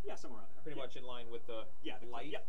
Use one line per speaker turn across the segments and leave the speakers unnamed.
Yeah, somewhere around there.
Pretty much in line with the light.
Yep.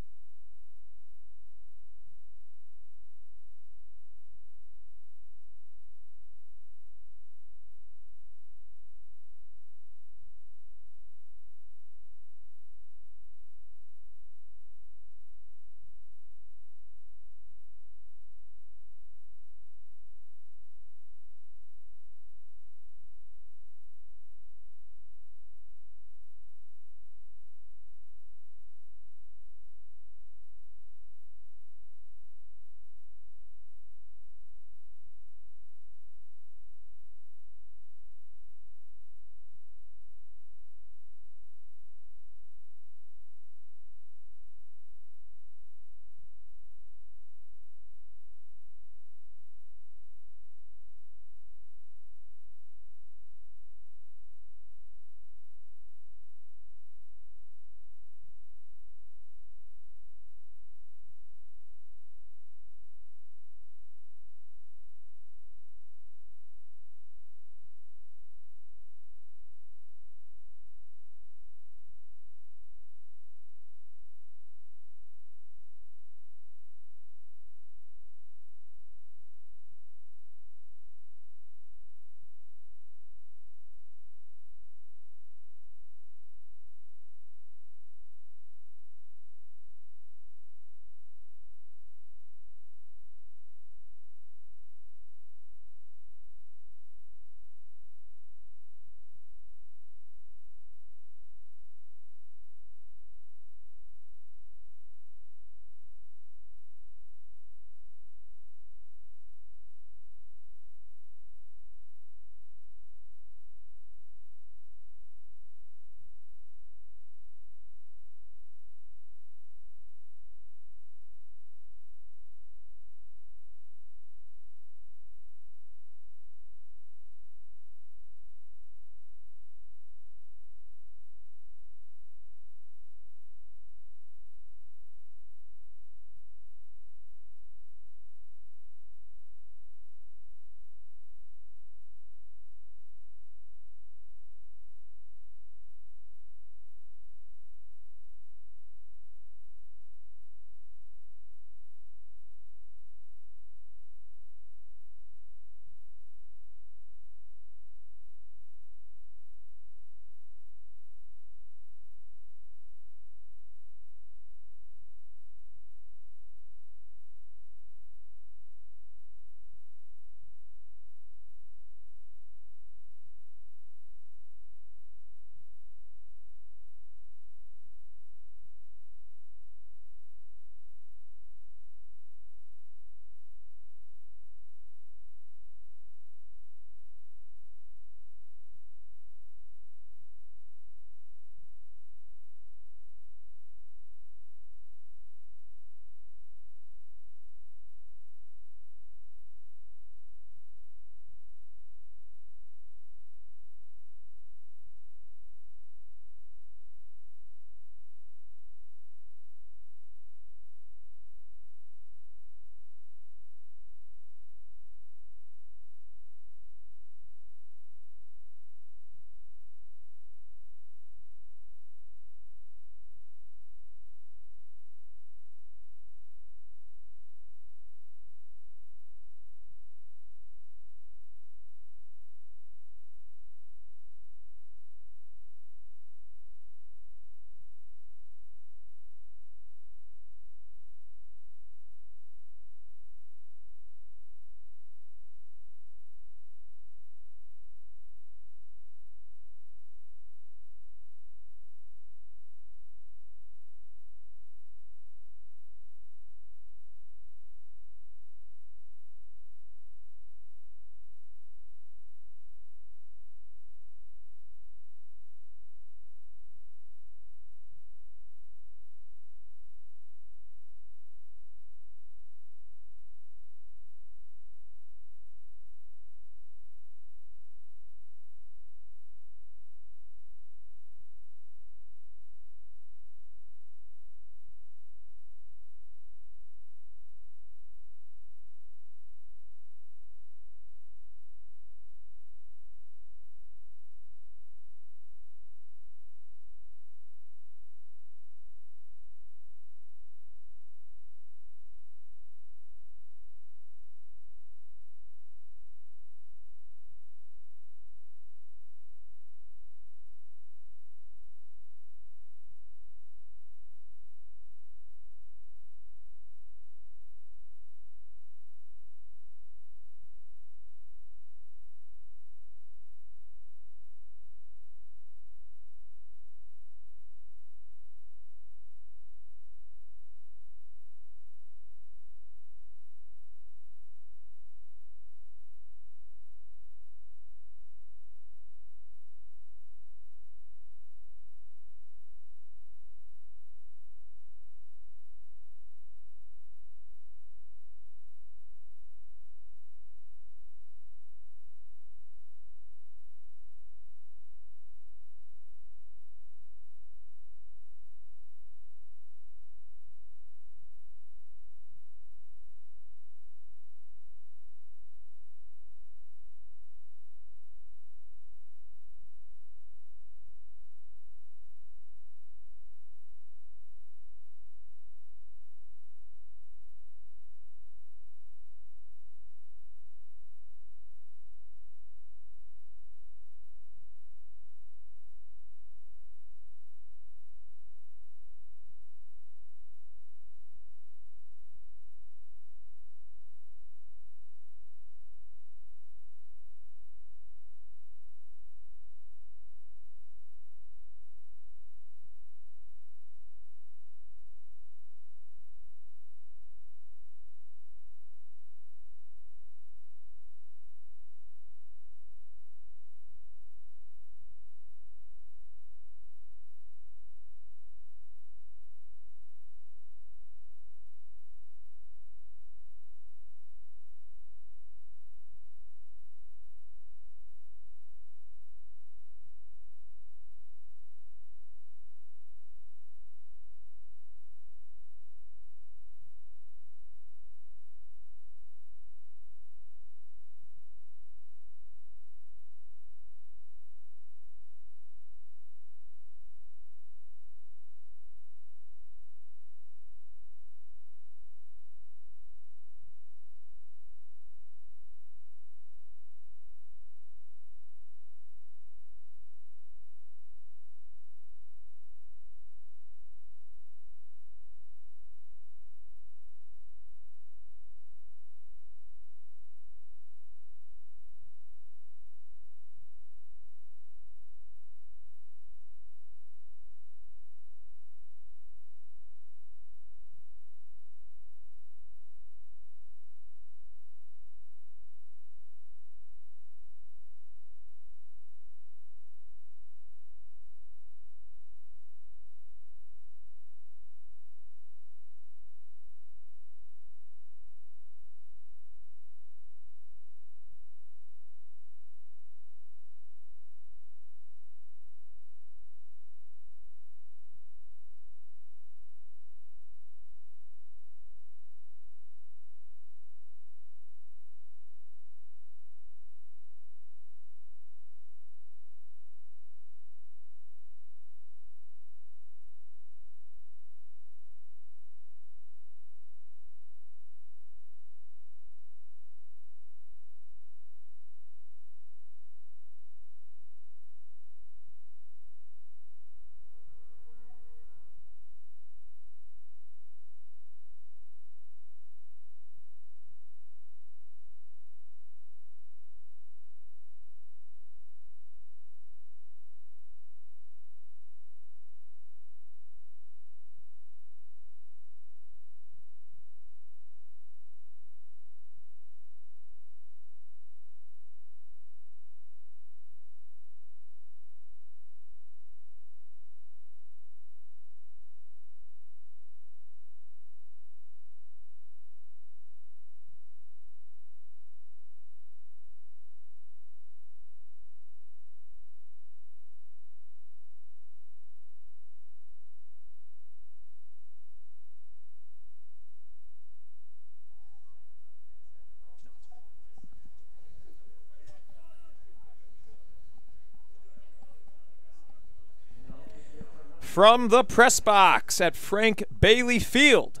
From the press box at Frank Bailey Field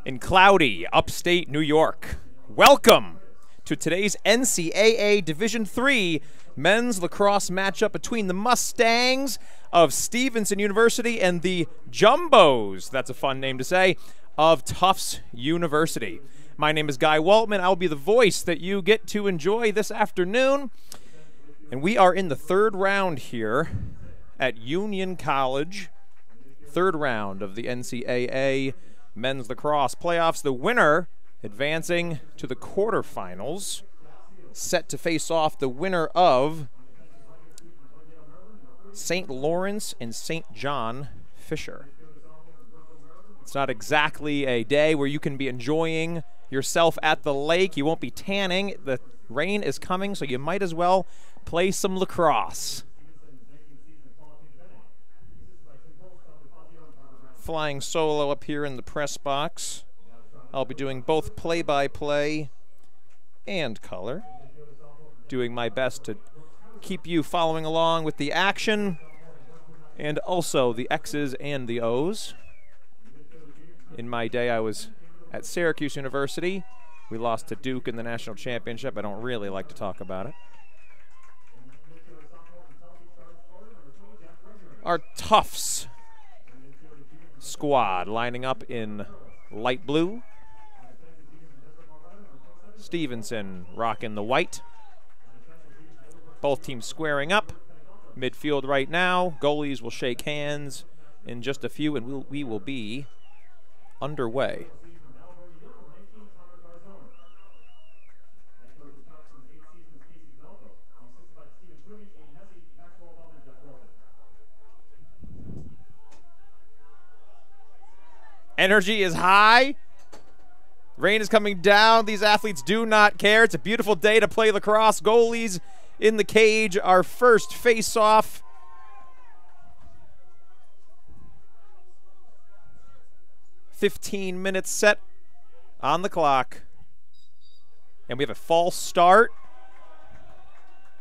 in cloudy upstate New York, welcome to today's NCAA Division III men's lacrosse matchup between the Mustangs of Stevenson University and the Jumbos, that's a fun name to say, of Tufts University. My name is Guy Waltman. I'll be the voice that you get to enjoy this afternoon. And we are in the third round here at Union College. Third round of the NCAA men's lacrosse playoffs. The winner advancing to the quarterfinals, set to face off the winner of St. Lawrence and St. John Fisher. It's not exactly a day where you can be enjoying yourself at the lake. You won't be tanning. The rain is coming, so you might as well play some lacrosse. Flying solo up here in the press box. I'll be doing both play-by-play and color. Doing my best to keep you following along with the action and also the X's and the O's. In my day, I was at Syracuse University. We lost to Duke in the national championship. I don't really like to talk about it. Our Tufts squad lining up in light blue. Stevenson rocking the white. Both teams squaring up. Midfield right now. Goalies will shake hands in just a few, and we will be underway. Energy is high. Rain is coming down. These athletes do not care. It's a beautiful day to play lacrosse. Goalies in the cage. Our first face-off. $15 set on the clock. And we have a false start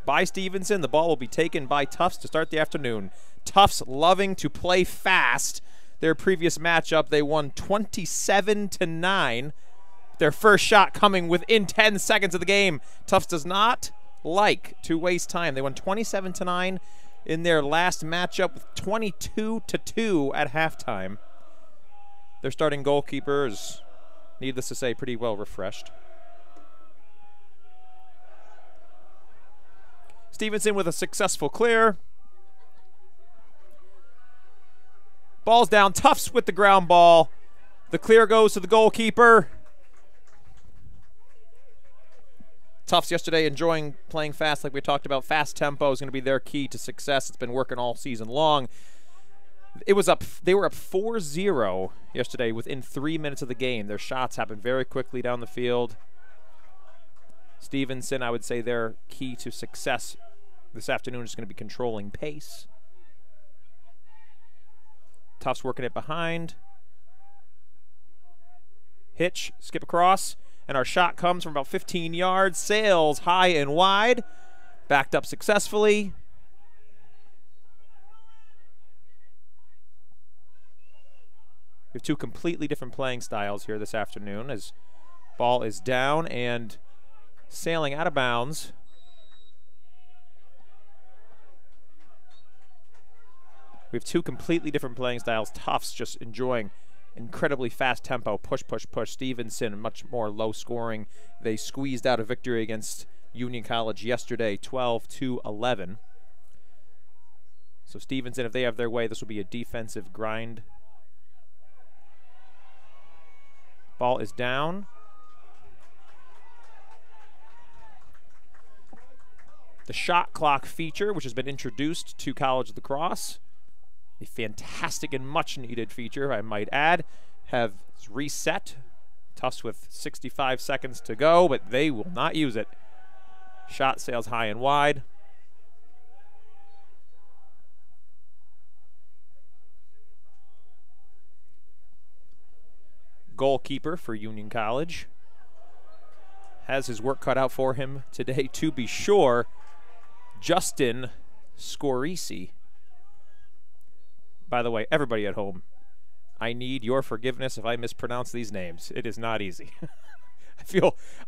by Stevenson. The ball will be taken by Tufts to start the afternoon. Tufts loving to play fast. Their previous matchup, they won 27-9. Their first shot coming within 10 seconds of the game. Tufts does not like to waste time. They won 27-9 in their last matchup with 22-2 at halftime. Their starting goalkeeper is, needless to say, pretty well refreshed. Stevenson with a successful clear. Ball's down. Tufts with the ground ball. The clear goes to the goalkeeper. Tufts yesterday enjoying playing fast like we talked about. Fast tempo is going to be their key to success. It's been working all season long. They were up 4-0 yesterday within 3 minutes of the game. Their shots happened very quickly down the field. Stevenson, I would say their key to success this afternoon is going to be controlling pace. Tufts working it behind. Hitch, skip across, and our shot comes from about 15 yards. Sails high and wide. Backed up successfully. We have two completely different playing styles here this afternoon as ball is down and sailing out of bounds. We have two completely different playing styles. Tufts just enjoying incredibly fast tempo, push, push, push. Stevenson, much more low scoring. They squeezed out a victory against Union College yesterday, 12-11. So Stevenson, if they have their way, this will be a defensive grind. Ball is down. The shot clock feature, which has been introduced to college lacrosse, a fantastic and much needed feature, I might add, have reset. Tufts with 65 seconds to go, but they will not use it. Shot sails high and wide. Goalkeeper for Union College has his work cut out for him today, to be sure. Justin Scorisi. By the way, everybody at home, I need your forgiveness if I mispronounce these names. It is not easy.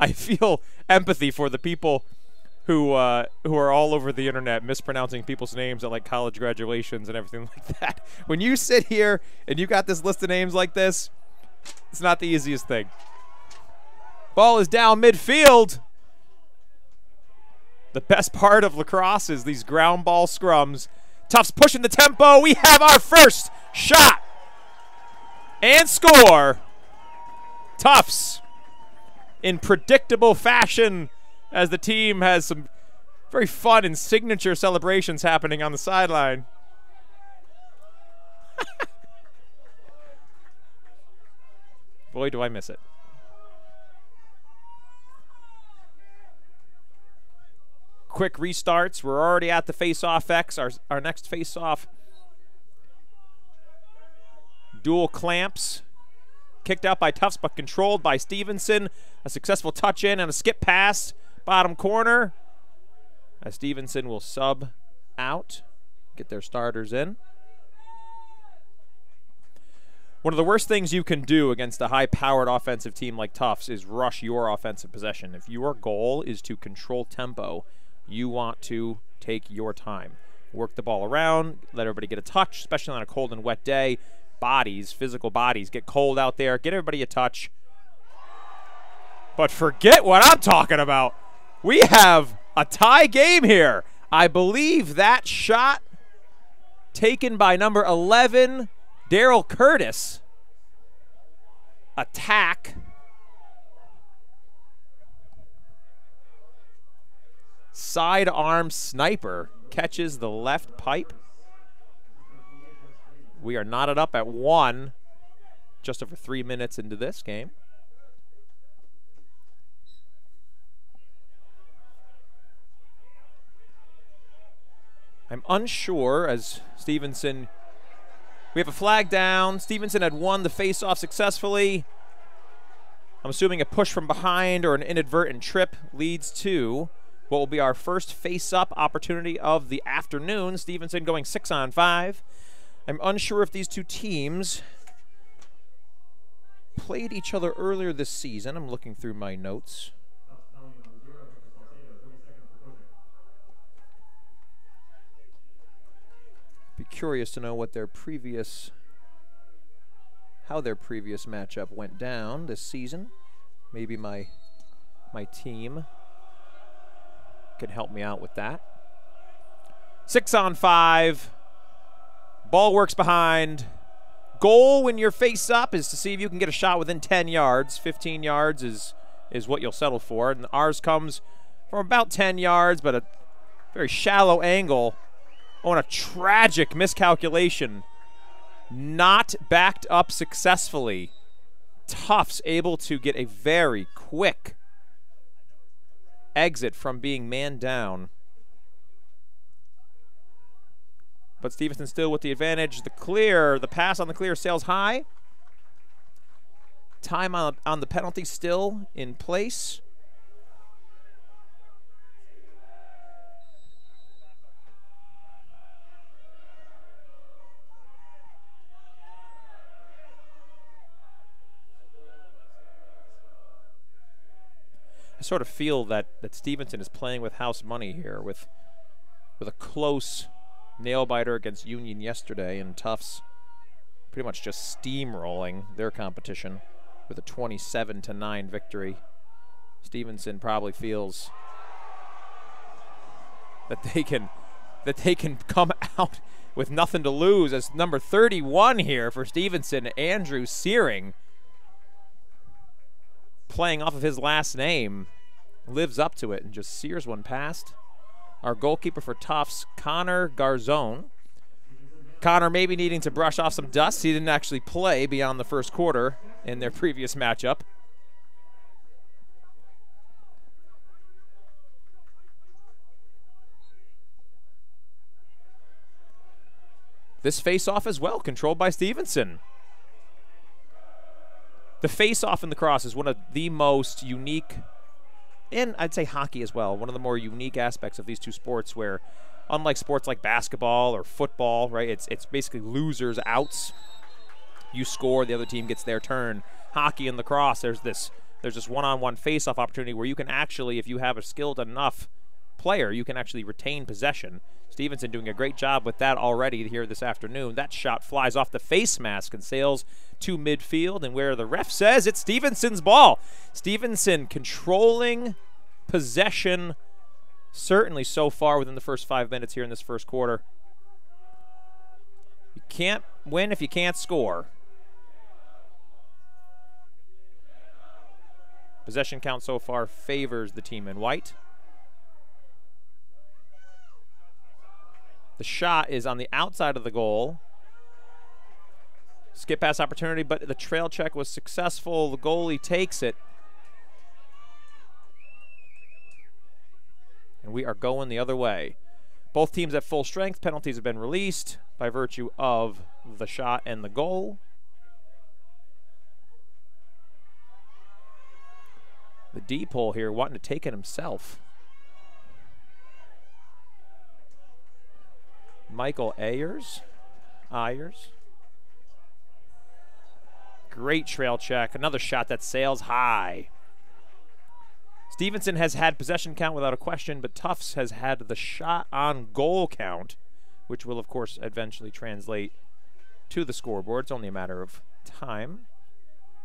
I feel empathy for the people who are all over the internet mispronouncing people's names at like college graduations and everything like that. When you sit here and you got this list of names like this, it's not the easiest thing. Ball is down midfield. The best part of lacrosse is these ground ball scrums. Tufts pushing the tempo. We have our first shot. And score. Tufts in predictable fashion as the team has some very fun and signature celebrations happening on the sideline. Boy, do I miss it. Quick restarts. We're already at the face-off X. Our next face-off. Dual clamps. Kicked out by Tufts, but controlled by Stevenson. A successful touch in and a skip pass. Bottom corner. As Stevenson will sub out. Get their starters in. One of the worst things you can do against a high-powered offensive team like Tufts is rush your offensive possession. If your goal is to control tempo, you want to take your time. Work the ball around, let everybody get a touch, especially on a cold and wet day. Bodies, physical bodies, get cold out there, get everybody a touch. But forget what I'm talking about. We have a tie game here. I believe that shot taken by number 11, Daryl Curtis. Attack. Sidearm sniper catches the left pipe. We are knotted up at 1, just over 3 minutes into this game. I'm unsure as Stevenson, we have a flag down. Stevenson had won the face-off successfully. I'm assuming a push from behind or an inadvertent trip leads to what will be our first face-up opportunity of the afternoon. Stevenson going 6-on-5. I'm unsure if these two teams played each other earlier this season. I'm looking through my notes. Be curious to know what their previous, how their previous matchup went down this season. Maybe my team can help me out with that. 6-on-5. Ball works behind. Goal when you're face up is to see if you can get a shot within 10 yards. 15 yards is what you'll settle for. And ours comes from about 10 yards, but a very shallow angle on a tragic miscalculation. Not backed up successfully. Tufts able to get a very quick exit from being man down. But Stevenson still with the advantage. The pass on the clear sails high. Time on the penalty still in place. I sort of feel that Stevenson is playing with house money here with a close nail-biter against Union yesterday, and Tufts pretty much just steamrolling their competition with a 27-9 victory. Stevenson probably feels that they can come out with nothing to lose as number 31 here for Stevenson, Andrew Searing, playing off of his last name, lives up to it and just sears one past. Our goalkeeper for Tufts, Connor Garzone. Connor maybe needing to brush off some dust. He didn't actually play beyond the first quarter in their previous matchup. This face-off as well, controlled by Stevenson. The face-off in lacrosse is one of the most unique and I'd say hockey as well, one of the more unique aspects of these two sports where, unlike sports like basketball or football, right, it's basically losers, outs. You score, the other team gets their turn. Hockey and lacrosse, there's this one-on-one face-off opportunity where you can actually, if you have a skilled enough player, you can actually retain possession. Stevenson doing a great job with that already here this afternoon. That shot flies off the face mask and sails to midfield, and where the ref says it's Stevenson's ball. Stevenson controlling possession, certainly so far within the first 5 minutes here in this first quarter. You can't win if you can't score. Possession count so far favors the team in white. The shot is on the outside of the goal. Skip pass opportunity, but the trail check was successful. The goalie takes it. And we are going the other way. Both teams at full strength. Penalties have been released by virtue of the shot and the goal. The deep hole here wanting to take it himself. Michael Ayers. Great trail check. Another shot that sails high. Stevenson has had possession count without a question, but Tufts has had the shot on goal count, which will, of course, eventually translate to the scoreboard. It's only a matter of time.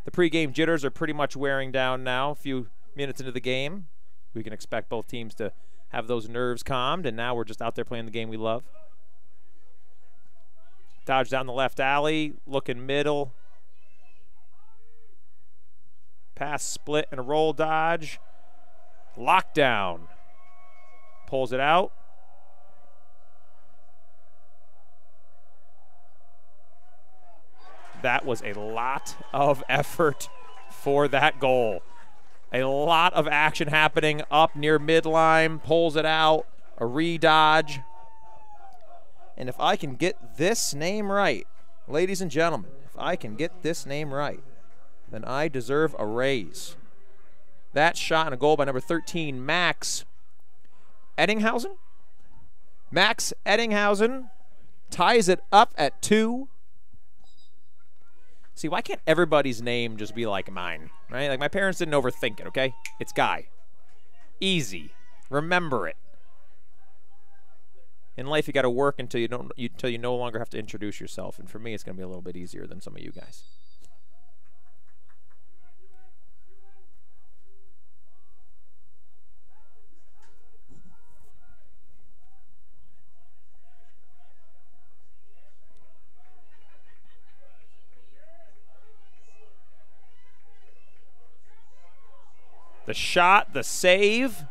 The pregame jitters are pretty much wearing down now. A few minutes into the game, we can expect both teams to have those nerves calmed, and now we're just out there playing the game we love. Dodge down the left alley, looking middle. Pass split and a roll dodge. Lockdown. Pulls it out. That was a lot of effort for that goal. A lot of action happening up near midline. Pulls it out. A re-dodge. And if I can get this name right, ladies and gentlemen, if I can get this name right, then I deserve a raise. That shot and a goal by number 13, Max Eddinghausen. Max Eddinghausen ties it up at 2. See, why can't everybody's name just be like mine, right? Like, my parents didn't overthink it, okay? It's Guy. Easy. Remember it. In life, you got to work until you no longer have to introduce yourself. And for me, it's going to be a little bit easier than some of you guys. The shot, the save,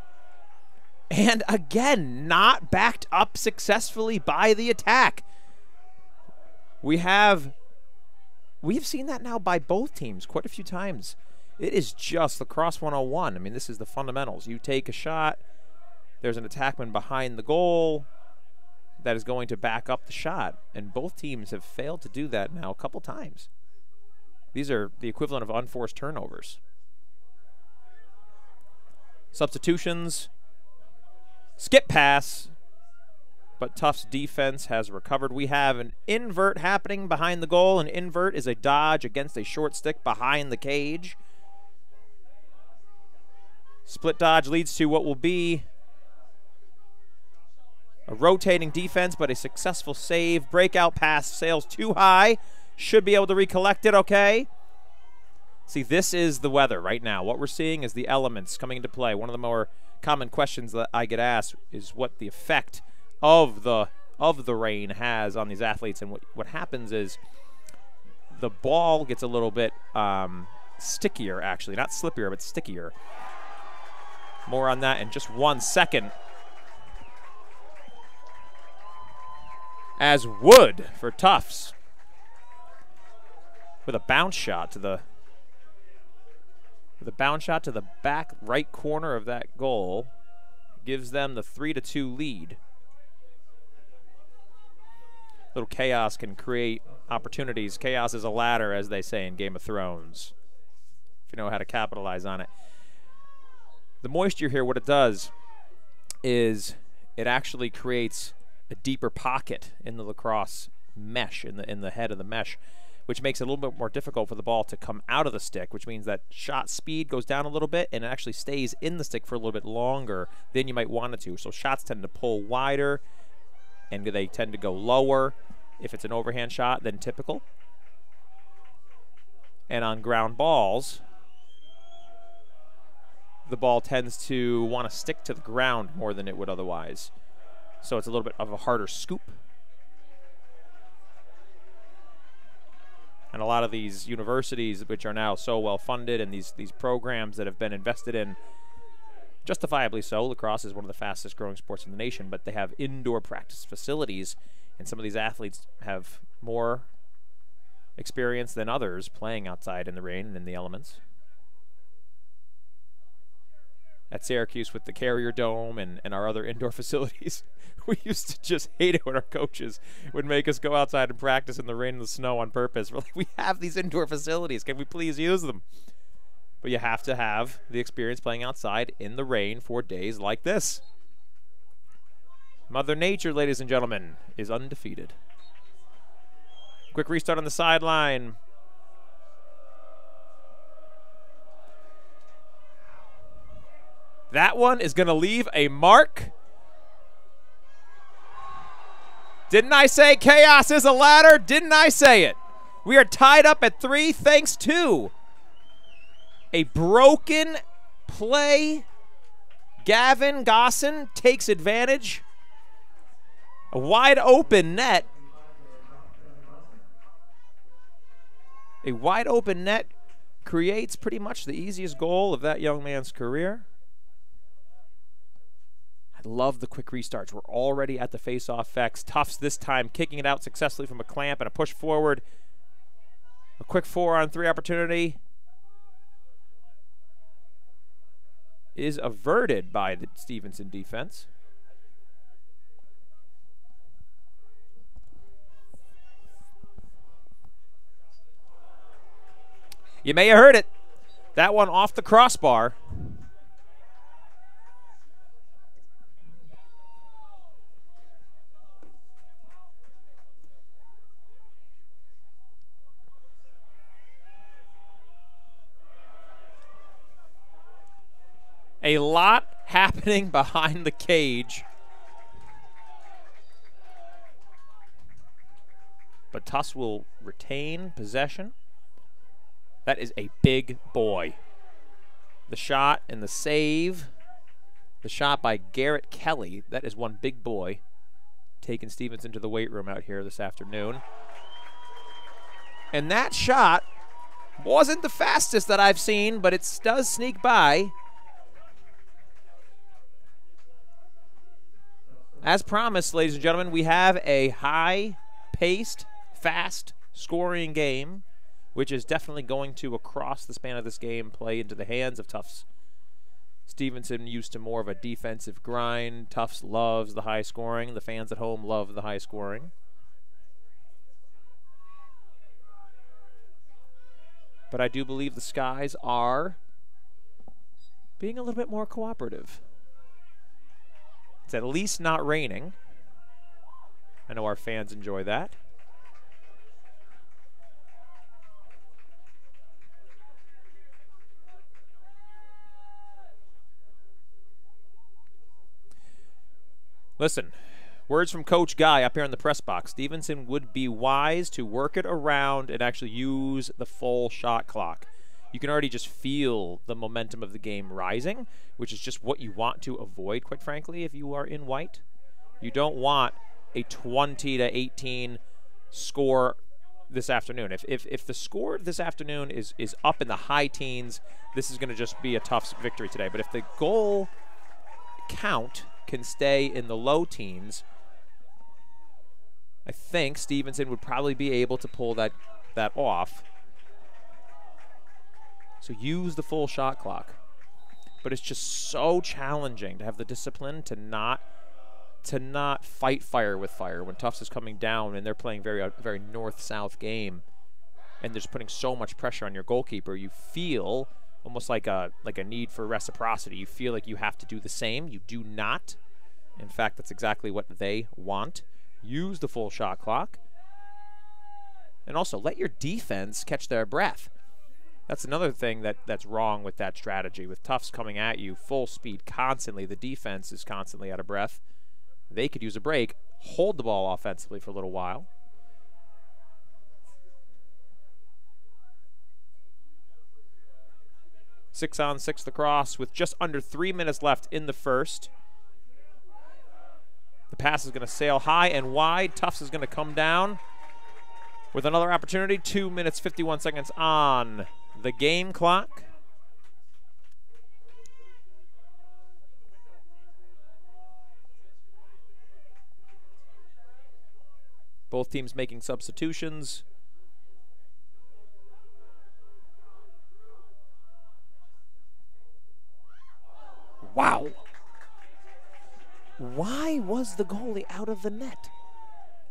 and again, not backed up successfully by the attack. We've seen that now by both teams quite a few times. It is just lacrosse 101. I mean, this is the fundamentals. You take a shot, there's an attackman behind the goal that is going to back up the shot, and both teams have failed to do that now a couple times. These are the equivalent of unforced turnovers. Substitutions, skip pass, but Tufts defense has recovered. We have an invert happening behind the goal. An invert is a dodge against a short stick behind the cage. Split dodge leads to what will be a rotating defense, but a successful save. Breakout pass sails too high. Should be able to recollect it, okay. See, this is the weather right now. What we're seeing is the elements coming into play. One of the more common questions that I get asked is what the effect of the rain has on these athletes. And what happens is the ball gets a little bit stickier, actually. Not slippier, but stickier. More on that in just 1 second. As Wood for Tufts with a bounce shot to the back right corner of that goal, gives them the 3-2 lead. Little chaos can create opportunities. Chaos is a ladder, as they say in Game of Thrones, if you know how to capitalize on it. The moisture here, what it does is it actually creates a deeper pocket in the lacrosse mesh, in the head of the mesh, which makes it a little bit more difficult for the ball to come out of the stick, which means that shot speed goes down a little bit and it actually stays in the stick for a little bit longer than you might want it to. So shots tend to pull wider and they tend to go lower if it's an overhand shot than typical. And on ground balls, the ball tends to want to stick to the ground more than it would otherwise. So it's a little bit of a harder scoop. And a lot of these universities, which are now so well funded, and these programs that have been invested in, justifiably so, lacrosse is one of the fastest growing sports in the nation, but they have indoor practice facilities, and some of these athletes have more experience than others playing outside in the rain and in the elements. At Syracuse with the Carrier Dome and our other indoor facilities, we used to just hate it when our coaches would make us go outside and practice in the rain and the snow on purpose. We're like, we have these indoor facilities. Can we please use them? But you have to have the experience playing outside in the rain for days like this. Mother Nature, ladies and gentlemen, is undefeated. Quick restart on the sideline. That one is going to leave a mark. Didn't I say chaos is a ladder? Didn't I say it? We are tied up at 3 thanks to a broken play. Gavin Gosson takes advantage. A wide open net. A wide open net creates pretty much the easiest goal of that young man's career. I love the quick restarts. We're already at the face-off effects. Tufts this time kicking it out successfully from a clamp and a push forward. A quick 4-on-3 opportunity is averted by the Stevenson defense. You may have heard it. That one off the crossbar. A lot happening behind the cage. But Tufts will retain possession. That is a big boy. The shot and the save. The shot by Garrett Kelly. That is one big boy. Taking Stevenson to the weight room out here this afternoon. And that shot wasn't the fastest that I've seen, but it does sneak by. As promised, ladies and gentlemen, we have a high-paced, fast-scoring game, which is definitely going to, across the span of this game, play into the hands of Tufts. Stevenson used to more of a defensive grind. Tufts loves the high scoring. The fans at home love the high scoring. But I do believe the skies are being a little bit more cooperative. It's at least not raining. I know our fans enjoy that. Listen, words from Coach Guy up here in the press box. Stevenson would be wise to work it around and actually use the full shot clock. You can already just feel the momentum of the game rising, which is just what you want to avoid, quite frankly, if you are in white. You don't want a 20-18 score this afternoon. If the score this afternoon is up in the high teens, this is going to just be a Tufts victory today. But if the goal count can stay in the low teens, I think Stevenson would probably be able to pull that off. So use the full shot clock. But it's just so challenging to have the discipline to not fight fire with fire when Tufts is coming down and they're playing very north-south game, and they're just putting so much pressure on your goalkeeper. You feel almost like a need for reciprocity. You feel like you have to do the same. You do not. In fact, that's exactly what they want. Use the full shot clock. And also, let your defense catch their breath. That's another thing that's wrong with that strategy. With Tufts coming at you full speed constantly, the defense is constantly out of breath. They could use a break, hold the ball offensively for a little while. Six-on-six lacrosse with just under 3 minutes left in the first. The pass is going to sail high and wide. Tufts is going to come down with another opportunity. 2 minutes, 51 seconds on the game clock. Both teams making substitutions. Wow. Why was the goalie out of the net?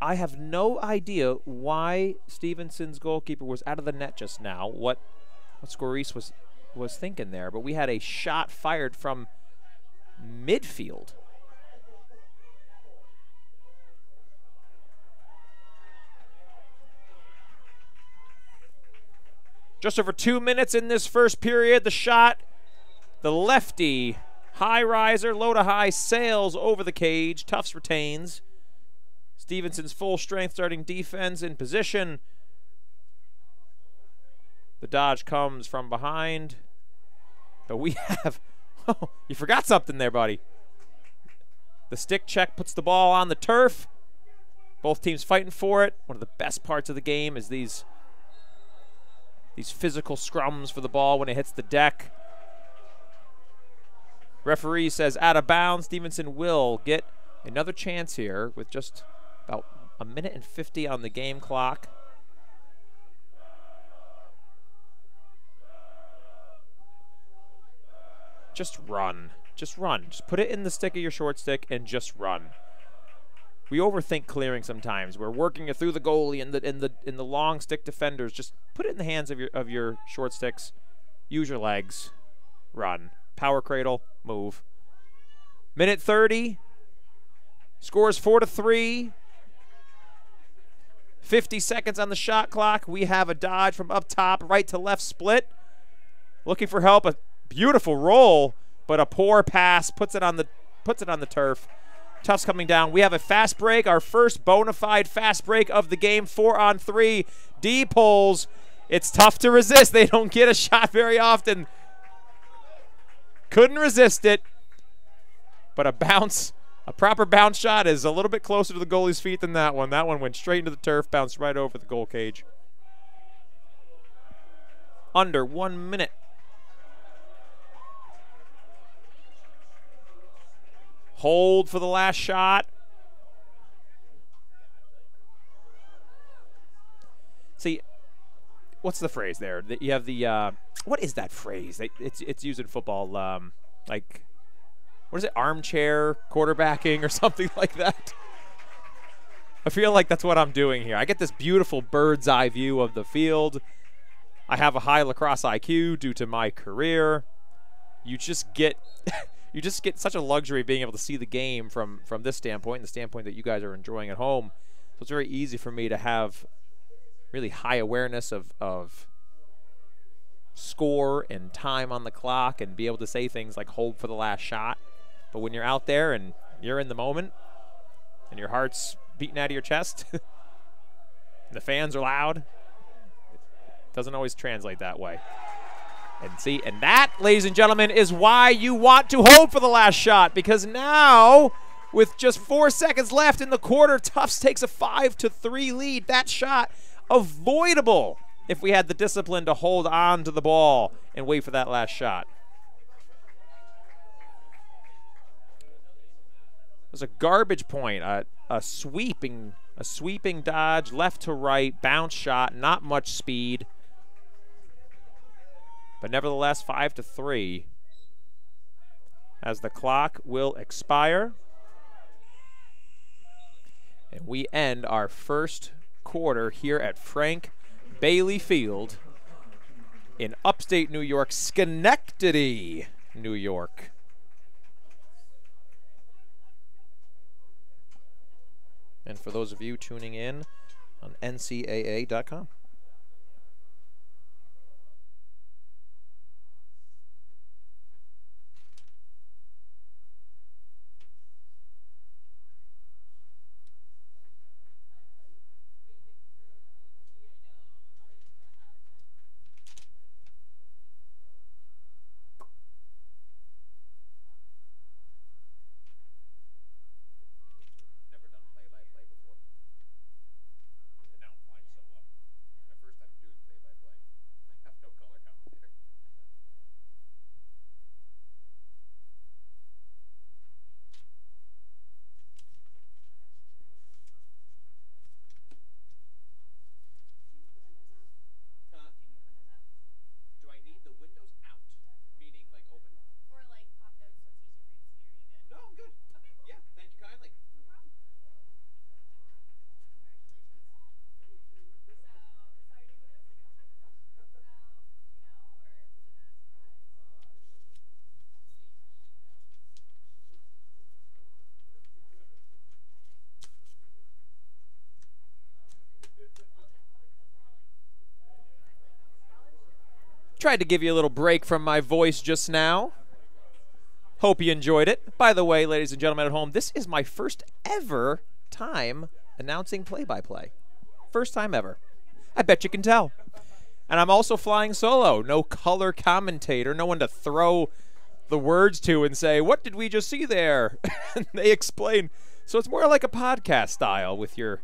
I have no idea why Stevenson's goalkeeper was out of the net just now. What Scorice was thinking there, but we had a shot fired from midfield. Just over 2 minutes in this first period. The shot, the lefty, high riser, low to high, sails over the cage. Tufts retains. Stevenson's full strength starting defense in position. The dodge comes from behind. But we have, oh, you forgot something there, buddy. The stick check puts the ball on the turf. Both teams fighting for it. One of the best parts of the game is these physical scrums for the ball when it hits the deck. Referee says out of bounds. Stevenson will get another chance here with just about 1 minute and 50 on the game clock. Just run. Just run. Just put it in the stick of your short stick and just run. We overthink clearing sometimes. We're working it through the goalie and the long stick defenders. Just put it in the hands of your short sticks. Use your legs. Run. Power cradle. Move. Minute 30. Scores 4-3. 50 seconds on the shot clock. We have a dodge from up top, right to left split. Looking for help. A beautiful roll, but a poor pass puts it on the turf. Tufts coming down. We have a fast break, our first bona fide fast break of the game, 4-on-3. D pulls. It's tough to resist. They don't get a shot very often. Couldn't resist it. But a proper bounce shot is a little bit closer to the goalie's feet than that one. That one went straight into the turf, bounced right over the goal cage. Under 1 minute. Hold for the last shot. See, what's the phrase there? You have the, what is that phrase? It's used in football, like, what is it, armchair quarterbacking or something like that? I feel like that's what I'm doing here. I get this beautiful bird's eye view of the field. I have a high lacrosse IQ due to my career. You just get... You just get such a luxury of being able to see the game from this standpoint, the standpoint that you guys are enjoying at home. So it's very easy for me to have really high awareness of score and time on the clock and be able to say things like hold for the last shot. But when you're out there and you're in the moment and your heart's beating out of your chest and the fans are loud, it doesn't always translate that way. And see, and that, ladies and gentlemen, is why you want to hold for the last shot, because now, with just 4 seconds left in the quarter, Tufts takes a 5-3 lead. That shot avoidable if we had the discipline to hold on to the ball and wait for that last shot. It was a garbage point, a sweeping dodge, left to right, bounce shot, not much speed. But nevertheless, 5-3 as the clock will expire. And we end our first quarter here at Frank Bailey Field in upstate New York, Schenectady, New York. And for those of you tuning in on NCAA.com. Tried to give you a little break from my voice just now. Hope you enjoyed it. By the way, ladies and gentlemen at home, this is my first ever time announcing play-by-play. First time ever. I bet you can tell. And I'm also flying solo. No color commentator. No one to throw the words to and say, what did we just see there? And they explain. So it's more like a podcast style with your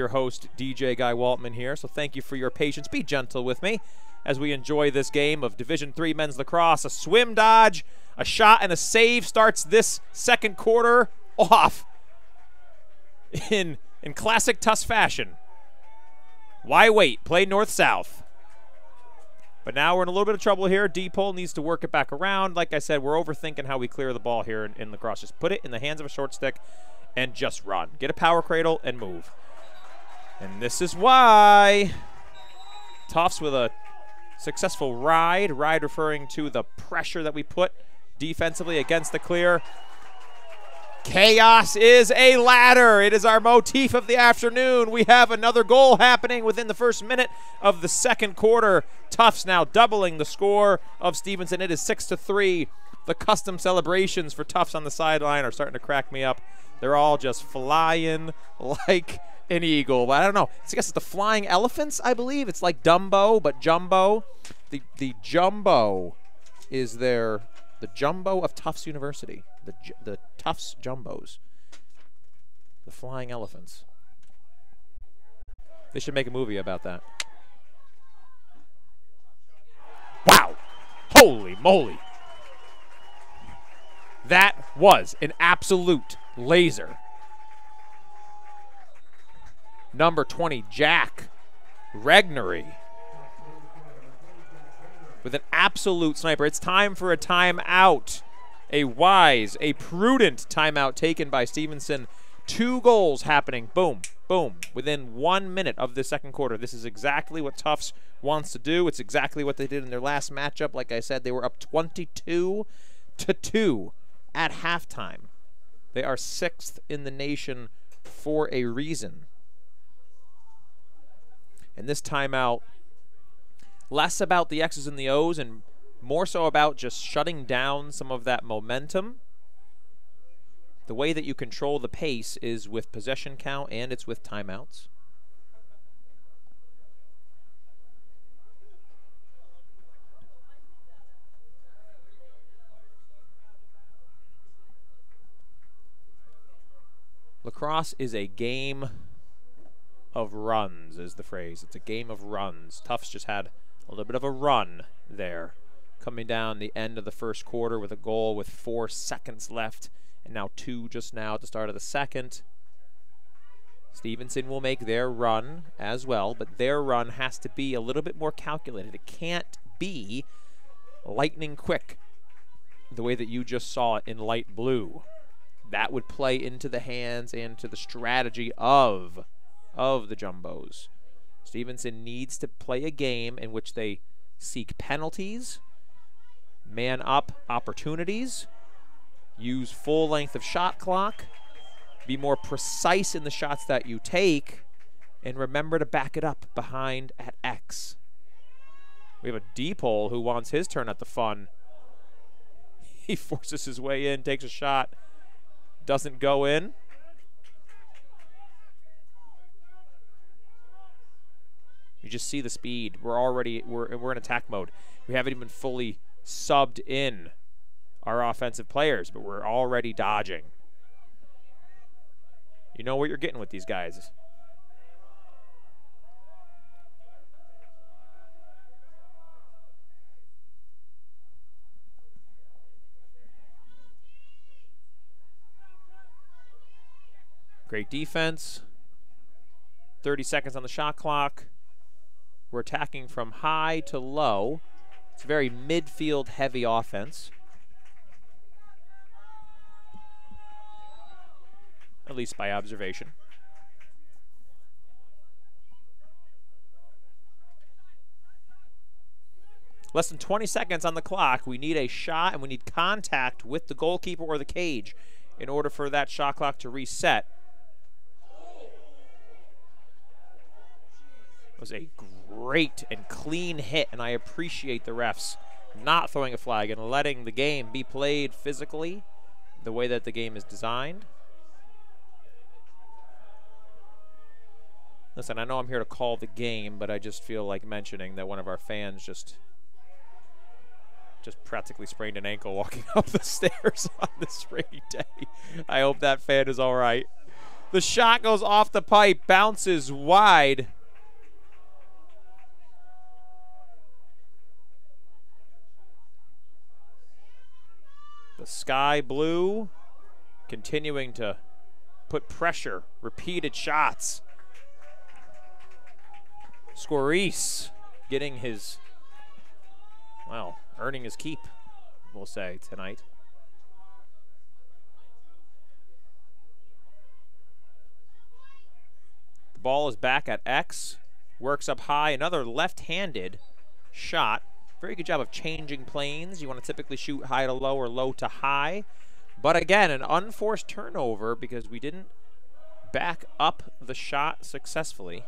host, DJ Guy Waltman here. So thank you for your patience. Be gentle with me as we enjoy this game of Division III men's lacrosse. A swim dodge, a shot, and a save starts this second quarter off in classic Tufts fashion. Why wait? Play north-south. But now we're in a little bit of trouble here. D-Pole needs to work it back around. Like I said, we're overthinking how we clear the ball here in lacrosse. Just put it in the hands of a short stick and just run. Get a power cradle and move. And this is why Tufts with a successful ride referring to the pressure that we put defensively against the clear. Chaos is a ladder. It is our motif of the afternoon. We have another goal happening within the first minute of the second quarter. Tufts now doubling the score of Stevenson. It is 6-3. The custom celebrations for Tufts on the sideline are starting to crack me up. They're all just flying like an eagle. But I don't know. I guess it's the flying elephants, I believe. It's like Dumbo, but jumbo. The jumbo is the jumbo of Tufts University. The Tufts Jumbos. The flying elephants. They should make a movie about that. Wow! Holy moly! That was an absolute laser. Number 20, Jack Regnery, with an absolute sniper. It's time for a timeout. A wise, a prudent timeout taken by Stevenson. 2 goals happening, boom, boom, within 1 minute of the second quarter. This is exactly what Tufts wants to do. It's exactly what they did in their last matchup. Like I said, they were up 22-2 at halftime. They are 6th in the nation for a reason. And this timeout, less about the X's and the O's and more so about just shutting down some of that momentum. The way that you control the pace is with possession count and it's with timeouts. Lacrosse is a game of runs, is the phrase. It's a game of runs. Tufts just had a little bit of a run there, coming down the end of the first quarter with a goal with 4 seconds left, and now 2 just now at the start of the second. Stevenson will make their run as well, but their run has to be a little bit more calculated. It can't be lightning quick the way that you just saw it in light blue. That would play into the hands and to the strategy of the Jumbos. Stevenson needs to play a game in which they seek penalties, man up opportunities, use full length of shot clock, be more precise in the shots that you take, and remember to back it up behind at X. We have a deep hole who wants his turn at the fun. He forces his way in, takes a shot, doesn't go in. You just see the speed. We're in attack mode. We haven't even fully subbed in our offensive players, but we're already dodging. You know what you're getting with these guys. Great defense. 30 seconds on the shot clock. We're attacking from high to low. It's a very midfield heavy offense. At least by observation. Less than 20 seconds on the clock. We need a shot and we need contact with the goalkeeper or the cage in order for that shot clock to reset. It was a great and clean hit, and I appreciate the refs not throwing a flag and letting the game be played physically the way that the game is designed. Listen, I know I'm here to call the game, but I just feel like mentioning that one of our fans just practically sprained an ankle walking up the stairs on this rainy day. I hope that fan is all right. The shot goes off the pipe, bounces wide. The sky blue continuing to put pressure, repeated shots. Squarice getting his, well, earning his keep, we'll say, tonight. The ball is back at X. Works up high, another left-handed shot. Very good job of changing planes. You want to typically shoot high to low or low to high. But again, an unforced turnover because we didn't back up the shot successfully.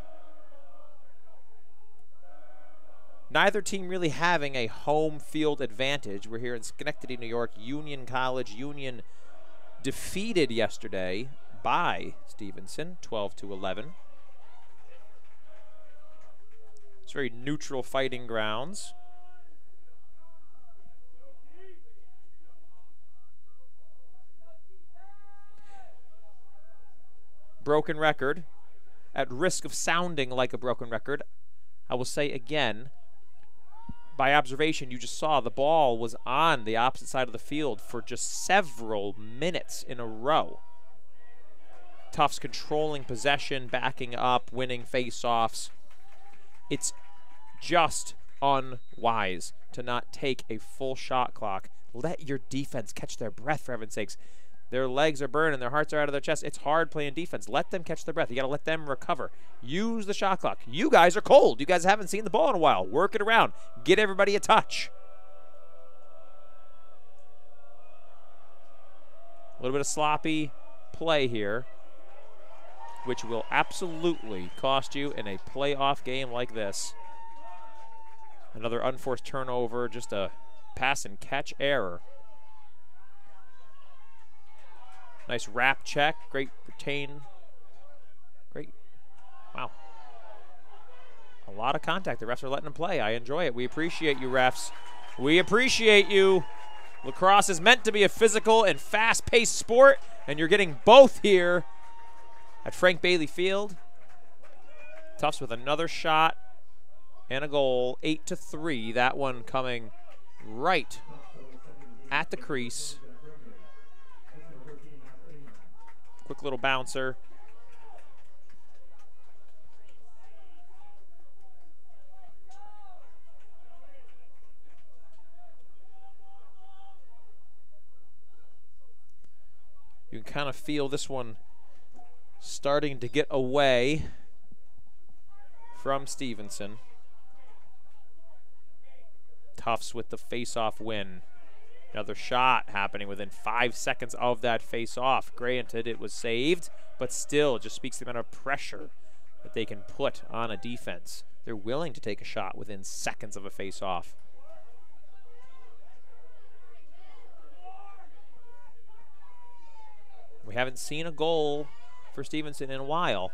Neither team really having a home field advantage. We're here in Schenectady, New York. Union College. Union defeated yesterday by Stevenson, 12-11. It's very neutral fighting grounds. Broken record. At risk of sounding like a broken record, I will say again, by observation, you just saw the ball was on the opposite side of the field for just several minutes in a row. Tufts controlling possession, backing up, winning face-offs. It's just unwise to not take a full shot clock. Let your defense catch their breath, for heaven's sakes. Their legs are burning. Their hearts are out of their chest. It's hard playing defense. Let them catch their breath. You got to let them recover. Use the shot clock. You guys are cold. You guys haven't seen the ball in a while. Work it around. Get everybody a touch. A little bit of sloppy play here, which will absolutely cost you in a playoff game like this. Another unforced turnover, just a pass and catch error. Nice wrap check, great retain. Great, wow. A lot of contact, the refs are letting them play. I enjoy it, we appreciate you refs. We appreciate you. Lacrosse is meant to be a physical and fast-paced sport, and you're getting both here at Frank Bailey Field. Tufts with another shot and a goal, 8-3. That one coming right at the crease. Quick little bouncer. You can kind of feel this one starting to get away from Stevenson. Tufts with the face-off win. Another shot happening within 5 seconds of that face-off. Granted, it was saved, but still just speaks to the amount of pressure that they can put on a defense. They're willing to take a shot within seconds of a face-off. We haven't seen a goal for Stevenson in a while.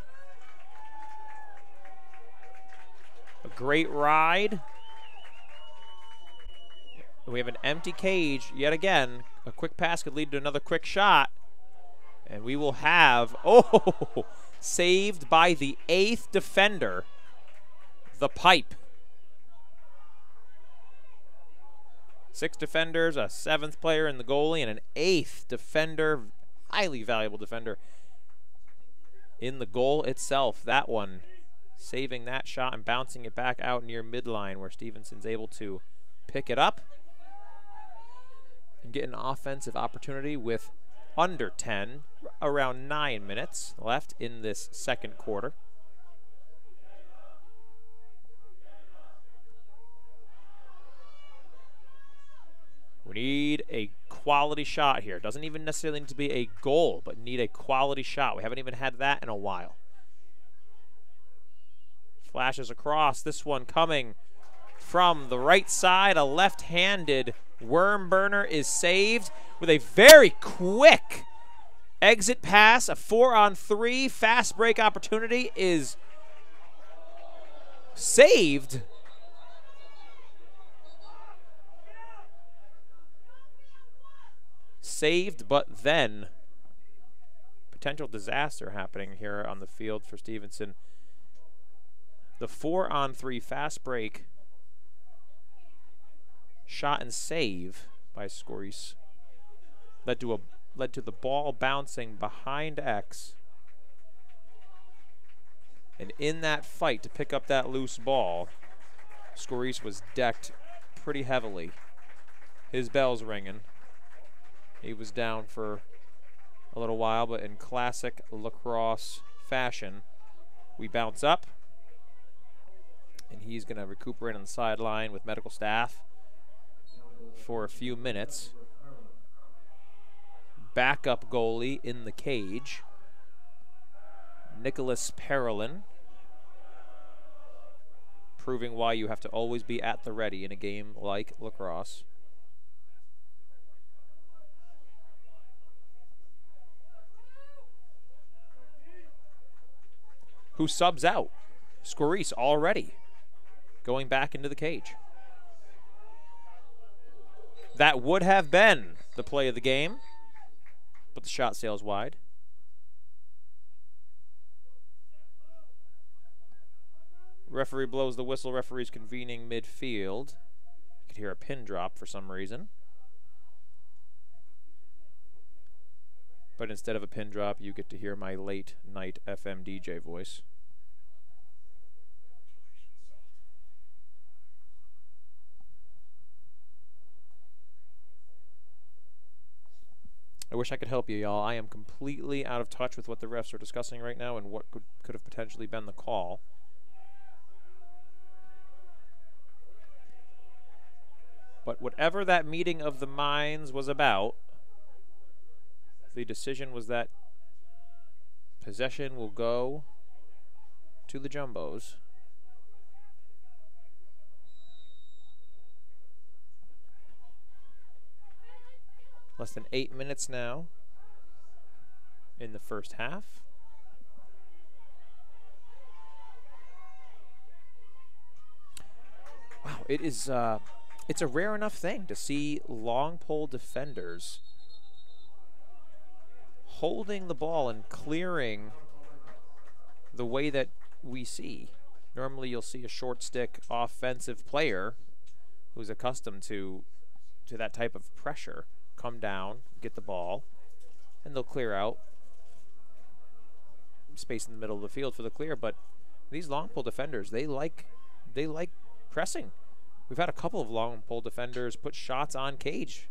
A great ride. We have an empty cage yet again. A quick pass could lead to another quick shot. And we will have, oh, saved by the 8th defender, the pipe. 6 defenders, a 7th player in the goalie, and an 8th defender, highly valuable defender in the goal itself. That one saving that shot and bouncing it back out near midline where Stevenson's able to pick it up and get an offensive opportunity with under 10, around 9 minutes left in this second quarter. We need a quality shot here. Doesn't even necessarily need to be a goal, but need a quality shot. We haven't even had that in a while. Flashes across. This one coming from the right side. A left-handed worm burner is saved with a very quick exit pass. A 4-on-3 fast break opportunity is saved. Saved, but then potential disaster happening here on the field for Stevenson. The 4-on-3 fast break shot and save by Scorice led to the ball bouncing behind X. And in that fight to pick up that loose ball, Scorice was decked pretty heavily. His bell's ringing. He was down for a little while, but in classic lacrosse fashion, we bounce up, and he's going to recuperate on the sideline with medical staff for a few minutes. Backup goalie in the cage, Nicholas Parolin, proving why you have to always be at the ready in a game like lacrosse. Who subs out? Scorice already going back into the cage. That would have been the play of the game, but the shot sails wide. Referee blows the whistle. Referee's convening midfield. You could hear a pin drop for some reason. But instead of a pin drop, you get to hear my late night FM DJ voice. I wish I could help you, y'all. I am completely out of touch with what the refs are discussing right now and what could have potentially been the call. But whatever that meeting of the minds was about, the decision was that possession will go to the Jumbos. Less than 8 minutes now in the first half. Wow, it's a rare enough thing to see long pole defenders holding the ball and clearing the way that we see. Normally you'll see a short stick offensive player who's accustomed to that type of pressure come down, get the ball, and they'll clear out space in the middle of the field for the clear. But these long pole defenders, they like pressing. We've had a couple of long pole defenders put shots on cage.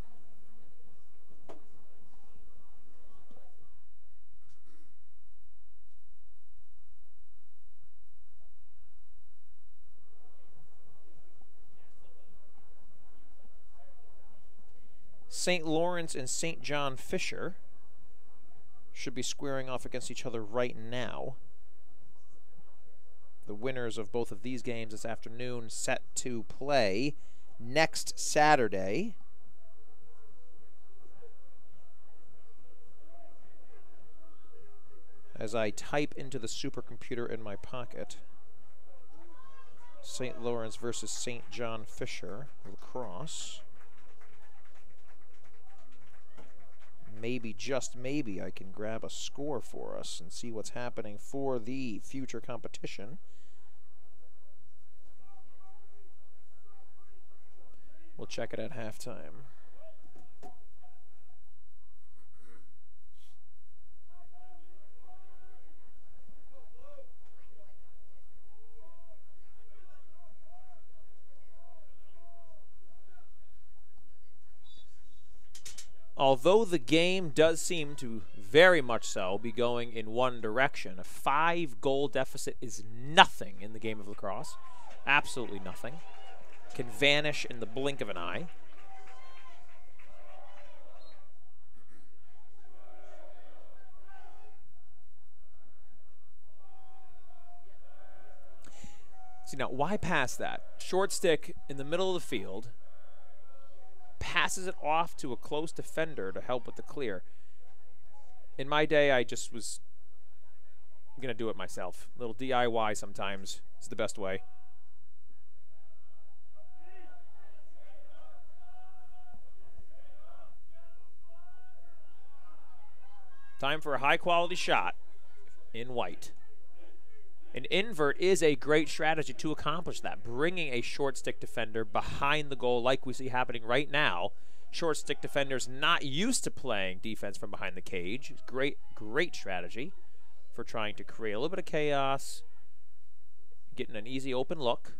St. Lawrence and St. John Fisher should be squaring off against each other right now. The winners of both of these games this afternoon set to play next Saturday. As I type into the supercomputer in my pocket, St. Lawrence versus St. John Fisher lacrosse. Maybe, just maybe, I can grab a score for us and see what's happening for the future competition. We'll check it at halftime. Although the game does seem to very much so be going in one direction, a 5-goal deficit is nothing in the game of lacrosse. Absolutely nothing. Can vanish in the blink of an eye. See, now, why pass that? Short stick in the middle of the field. Passes it off to a close defender to help with the clear. In my day, I just was going to do it myself. A little DIY sometimes is the best way. Time for a high-quality shot in white. An invert is a great strategy to accomplish that, bringing a short stick defender behind the goal like we see happening right now. Short stick defenders not used to playing defense from behind the cage. Great, great strategy for trying to create a little bit of chaos, getting an easy open look.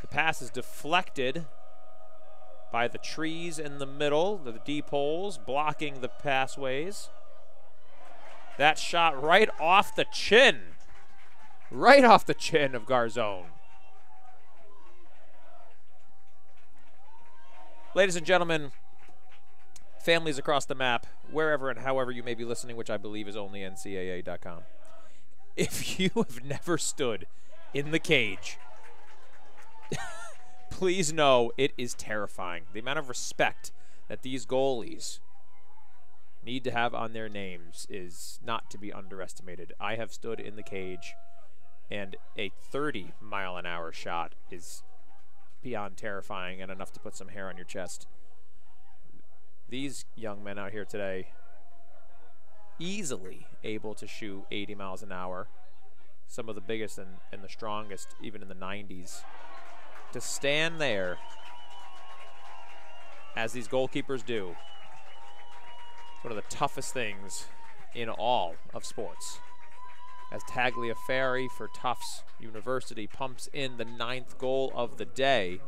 The pass is deflected by the trees in the middle, the deep holes blocking the passways. That shot right off the chin. Right off the chin of Garzone. Ladies and gentlemen, families across the map, wherever and however you may be listening, which I believe is only NCAA.com. If you have never stood in the cage, please know it is terrifying. The amount of respect that these goalies need to have on their names is not to be underestimated. I have stood in the cage, and a 30-mile-an-hour shot is beyond terrifying and enough to put some hair on your chest. These young men out here today, easily able to shoot 80 miles an hour, some of the biggest and the strongest, even in the 90s. To stand there, as these goalkeepers do, it's one of the toughest things in all of sports. As Tagliaferri for Tufts University pumps in the 9th goal of the day.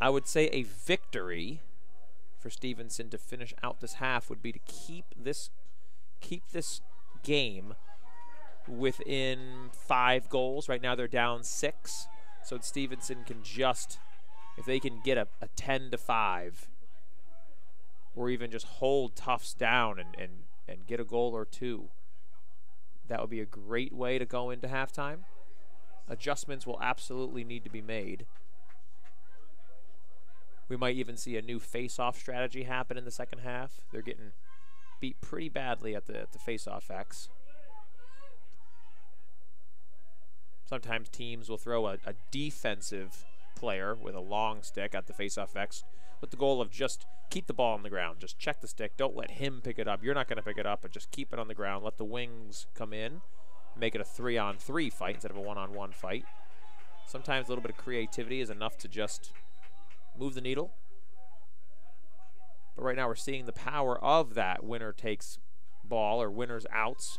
I would say a victory for Stevenson to finish out this half would be to keep this game within 5 goals. Right now they're down 6, so Stevenson can just, if they can get a 10-5, or even just hold Tufts down and get a goal or two, that would be a great way to go into halftime. Adjustments will absolutely need to be made. We might even see a new face-off strategy happen in the second half. They're getting beat pretty badly at the face-off X. Sometimes teams will throw a defensive player with a long stick at the face-off X with the goal of just keep the ball on the ground. Just check the stick. Don't let him pick it up. You're not going to pick it up, but just keep it on the ground. Let the wings come in. Make it a 3-on-3 fight instead of a 1-on-1 fight. Sometimes a little bit of creativity is enough to just move the needle. But right now we're seeing the power of that winner takes ball or winner's outs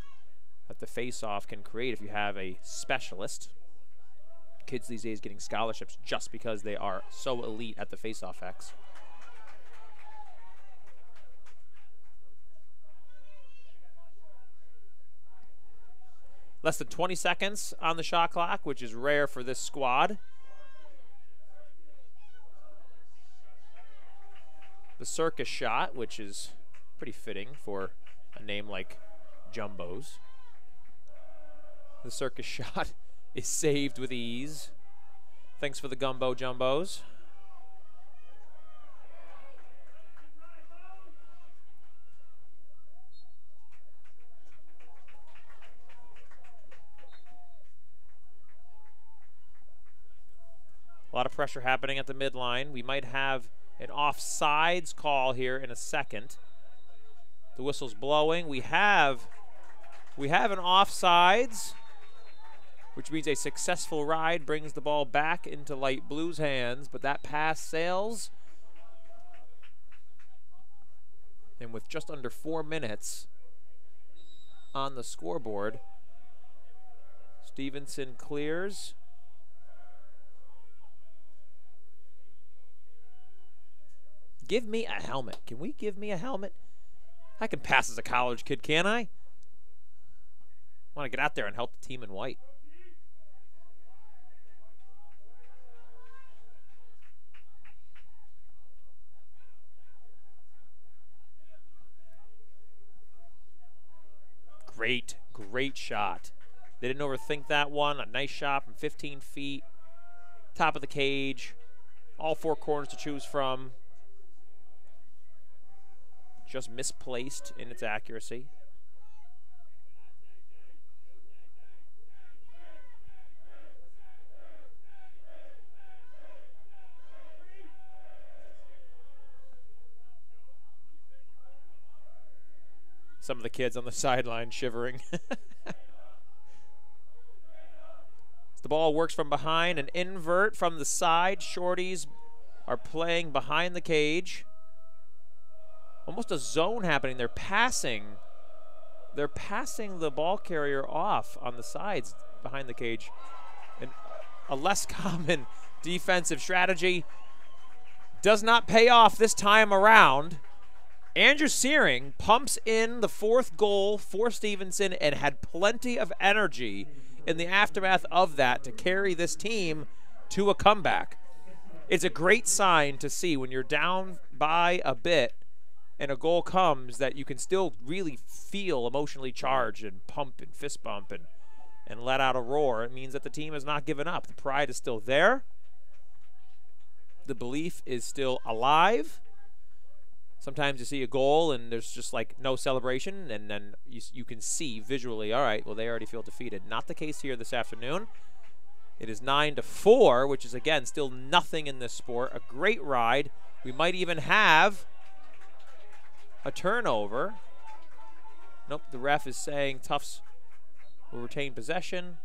that the face-off can create if you have a specialist. Kids these days getting scholarships just because they are so elite at the face-off X. Less than 20 seconds on the shot clock, which is rare for this squad. The circus shot, which is pretty fitting for a name like Jumbos. The circus shot is saved with ease. Thanks for the gumbo jumbos. A lot of pressure happening at the midline. We might have an offsides call here in a second. The whistle's blowing. We have an offsides, which means a successful ride brings the ball back into light blue's hands, but that pass sails. And with just under 4 minutes on the scoreboard, Stevenson clears. Give me a helmet. Can we give me a helmet? I can pass as a college kid, can't I? Want to get out there and help the team in white. Great shot. They didn't overthink that one. A nice shot from 15 feet. Top of the cage. All 4 corners to choose from. Just misplaced in its accuracy. Some of the kids on the sideline shivering. The ball works from behind, an invert from the side. Shorties are playing behind the cage. Almost a zone happening. They're passing the ball carrier off on the sides behind the cage. And a less common defensive strategy does not pay off this time around. Andrew Searing pumps in the 4th goal for Stevenson and had plenty of energy in the aftermath of that to carry this team to a comeback. It's a great sign to see when you're down by a bit and a goal comes that you can still really feel emotionally charged and pump and fist bump and let out a roar. It means that the team has not given up. The pride is still there. The belief is still alive. Sometimes you see a goal and there's just like no celebration, and then you can see visually, all right, well, they already feel defeated. Not the case here this afternoon. It is 9-4, which is, again, still nothing in this sport. A great ride. We might even have a turnover. Nope, the ref is saying Tufts will retain possession.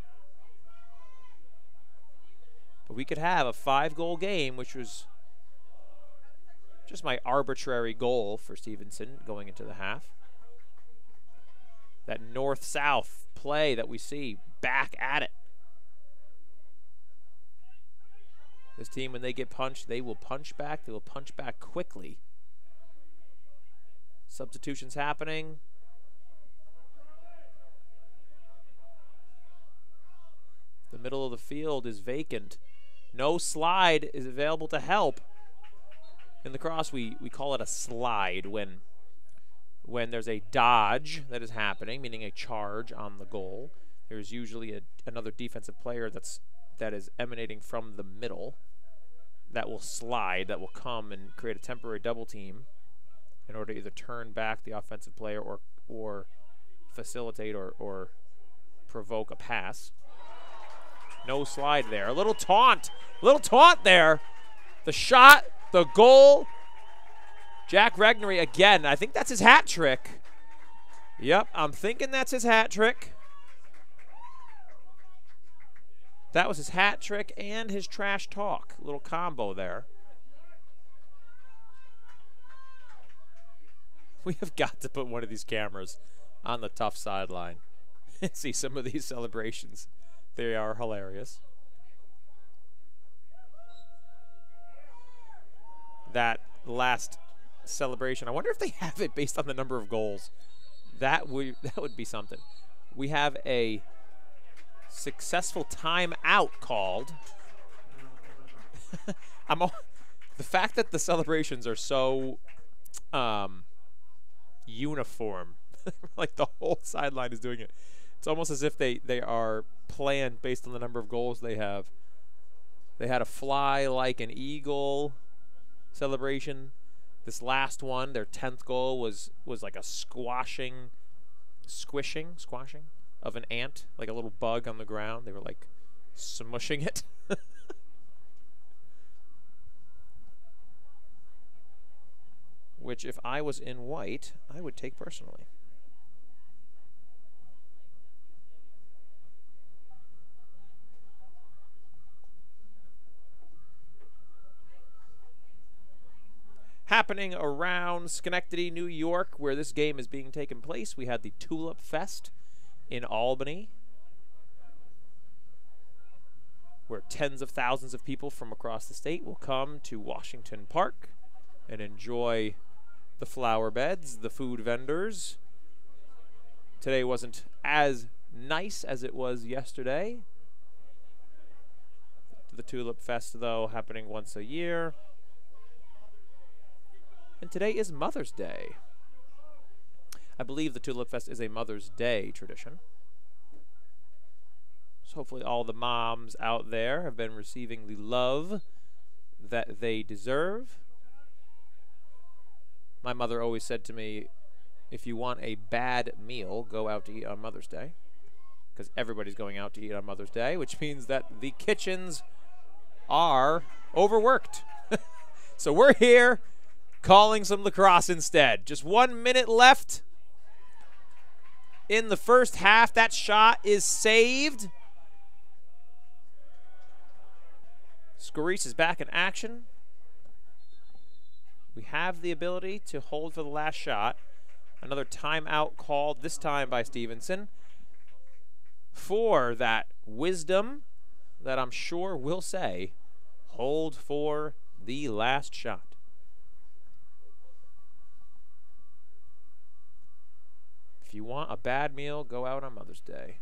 But we could have a 5-goal game, which was just my arbitrary goal for Stevenson going into the half. That north-south play that we see, back at it. This team, when they get punched, they will punch back. They will punch back quickly. Substitutions happening. The middle of the field is vacant. No slide is available to help. In the cross, we call it a slide when there's a dodge that is happening, meaning a charge on the goal. There's usually another defensive player that is emanating from the middle that will slide, that will come and create a temporary double team in order to either turn back the offensive player or facilitate or provoke a pass. No slide there. A little taunt there. The shot, the goal. Jack Regnery again. I think that's his hat trick. Yep, I'm thinking that's his hat trick. That was his hat trick and his trash talk. A little combo there. We have got to put one of these cameras on the Tufts sideline and see some of these celebrations. They are hilarious. that last celebration. I wonder if they have it based on the number of goals. That would be something. We have a successful timeout called. The fact that the celebrations are so uniform, like the whole sideline is doing it. It's almost as if they are planned based on the number of goals they have. They had a fly like an eagle celebration. This last one, their 10th goal was like a squashing of an ant, like a little bug on the ground. They were like smushing it. Which, if I was in white, I would take personally. Happening around Schenectady, New York, where this game is being taken place, we had the Tulip Fest in Albany, where tens of thousands of people from across the state will come to Washington Park and enjoy the flower beds, the food vendors. Today wasn't as nice as it was yesterday. The Tulip Fest, though, happening once a year. And today is Mother's Day. I believe the Tulip Fest is a Mother's Day tradition. So hopefully all the moms out there have been receiving the love that they deserve. My mother always said to me, if you want a bad meal, go out to eat on Mother's Day. Because everybody's going out to eat on Mother's Day, which means that the kitchens are overworked. So we're here calling some lacrosse instead. Just 1 minute left in the first half. That shot is saved. Scarice is back in action. We have the ability to hold for the last shot. Another timeout called, this time by Stevenson, for that wisdom that I'm sure will say, hold for the last shot. If you want a bad meal, go out on Mother's Day.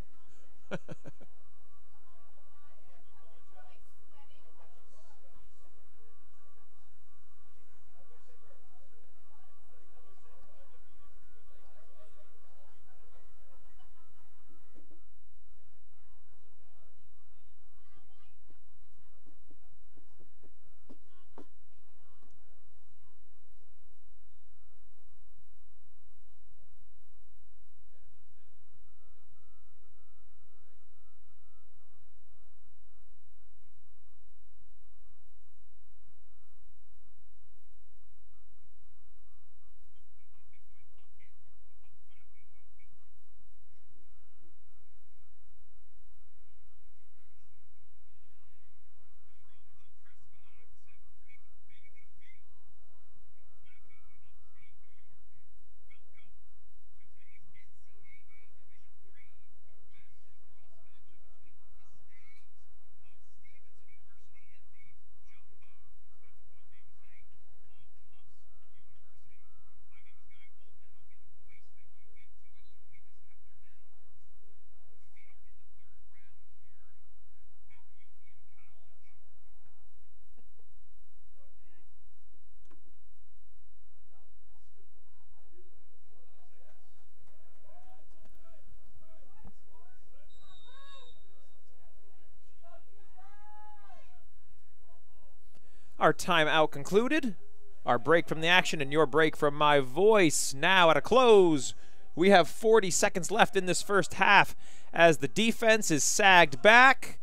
Our timeout concluded. Our break from the action and your break from my voice now at a close. We have 40 seconds left in this first half as the defense is sagged back,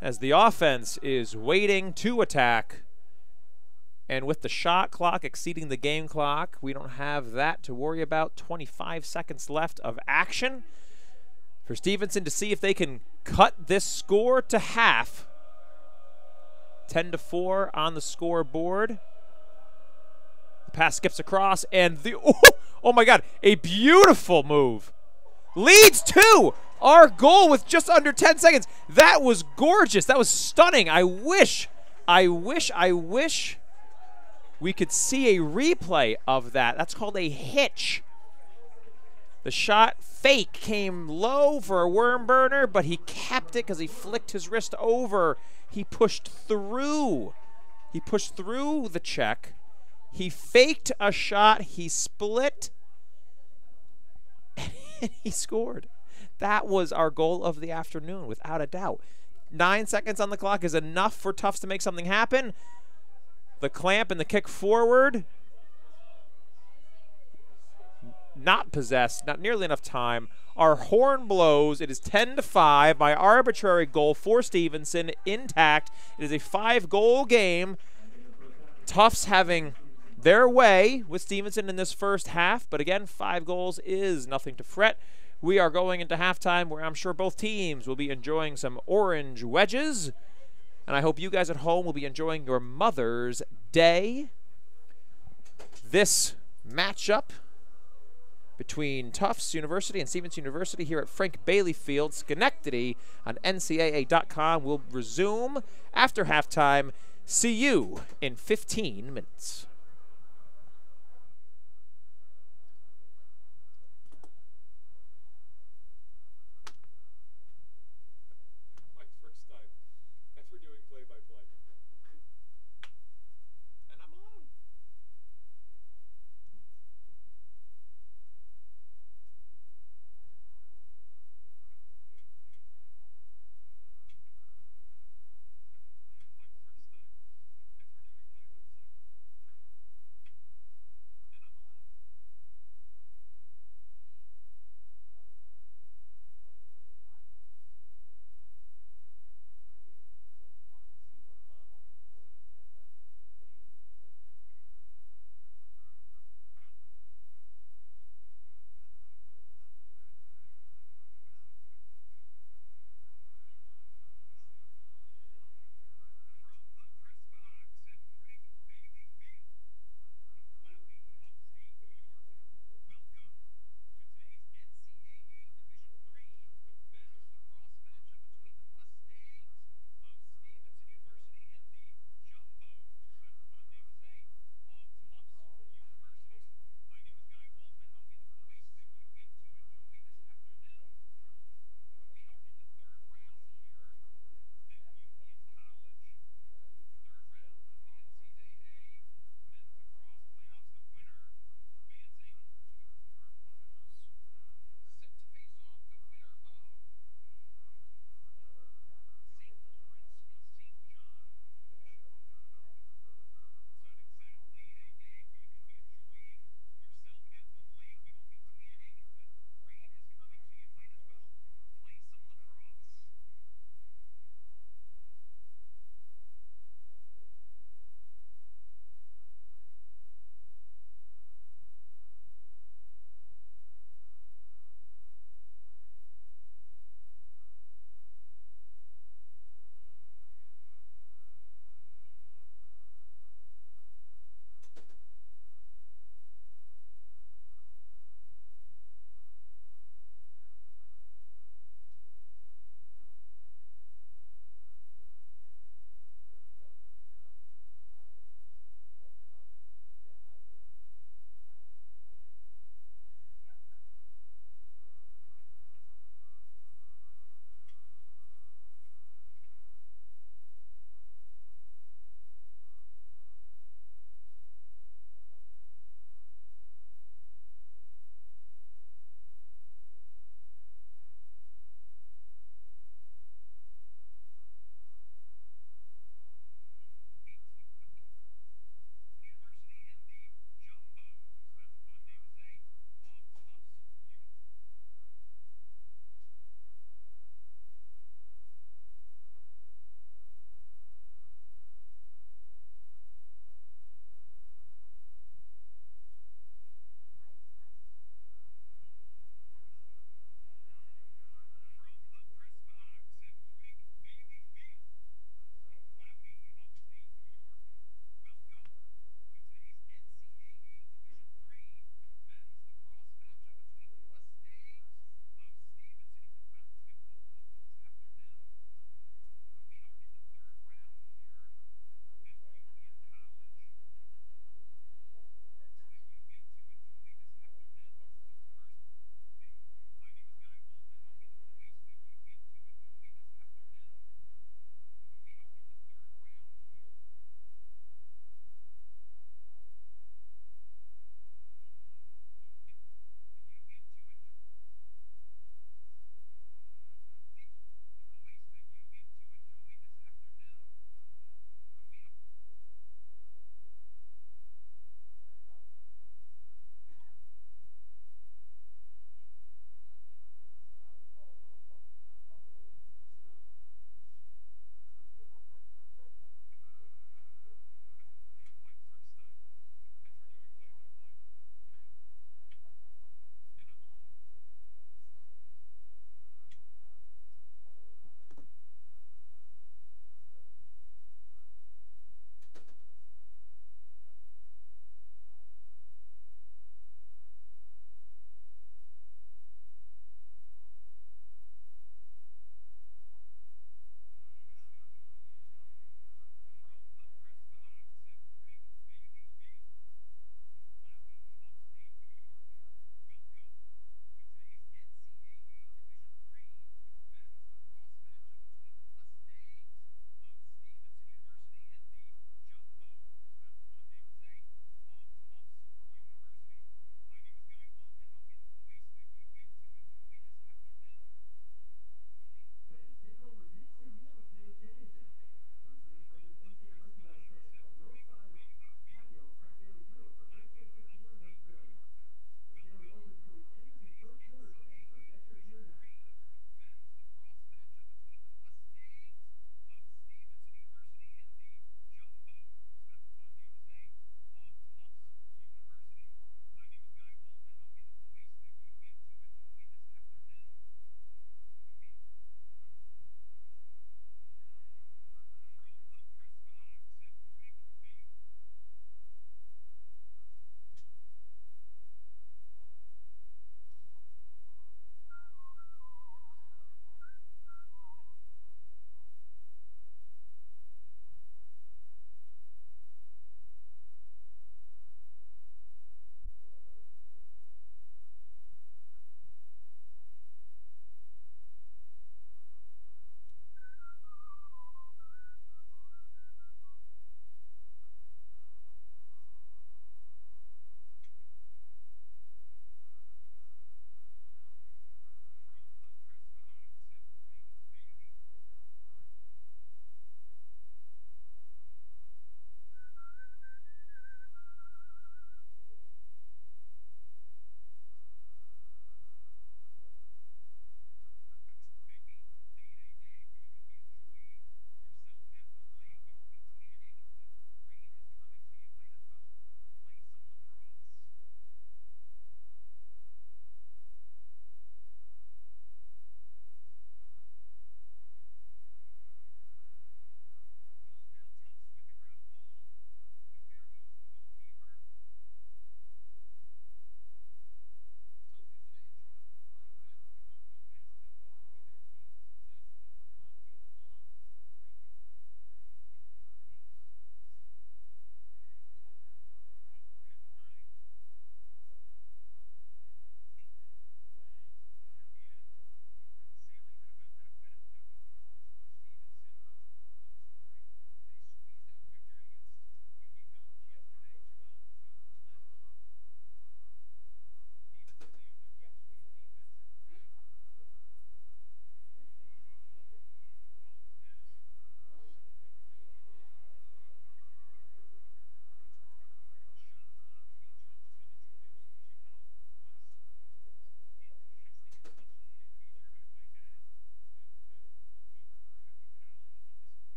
as the offense is waiting to attack. And with the shot clock exceeding the game clock, we don't have that to worry about. 25 seconds left of action for Stevenson to see if they can cut this score to half. 10-4 on the scoreboard. The pass skips across, and the oh my God, a beautiful move. Leads to our goal with just under 10 seconds. That was gorgeous. That was stunning. I wish we could see a replay of that. That's called a hitch. The shot fake came low for a worm burner, but he kept it because he flicked his wrist over. He pushed through. He pushed through the check. He faked a shot. He split. And he scored. That was our goal of the afternoon, without a doubt. 9 seconds on the clock is enough for Tufts to make something happen. The clamp and the kick forward. Not possessed, not nearly enough time. Our horn blows. It is 10-5. My arbitrary goal for Stevenson intact. It is a 5-goal game. Tufts having their way with Stevenson in this first half, but again, 5 goals is nothing to fret. We are going into halftime where I'm sure both teams will be enjoying some orange wedges, and I hope you guys at home will be enjoying your Mother's Day. This matchup between Tufts University and Stevenson University here at Frank Bailey Field, Schenectady on NCAA.com will resume after halftime. See you in 15 minutes.
My first time ever doing play-by-play. And I'm alone.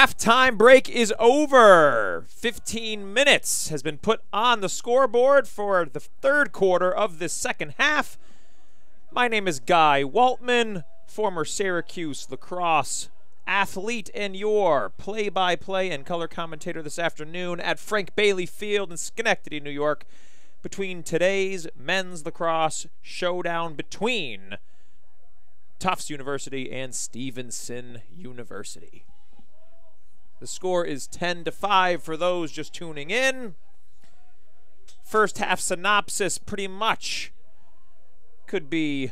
halftime break is over. 15 minutes has been put on the scoreboard for the third quarter of this second half. My name is Guy Waltman, former Syracuse lacrosse athlete and your play-by-play and color commentator this afternoon at Frank Bailey Field in Schenectady, New York, between today's men's lacrosse showdown between Tufts University and Stevenson University. The score is 10-5 for those just tuning in. First half synopsis pretty much could be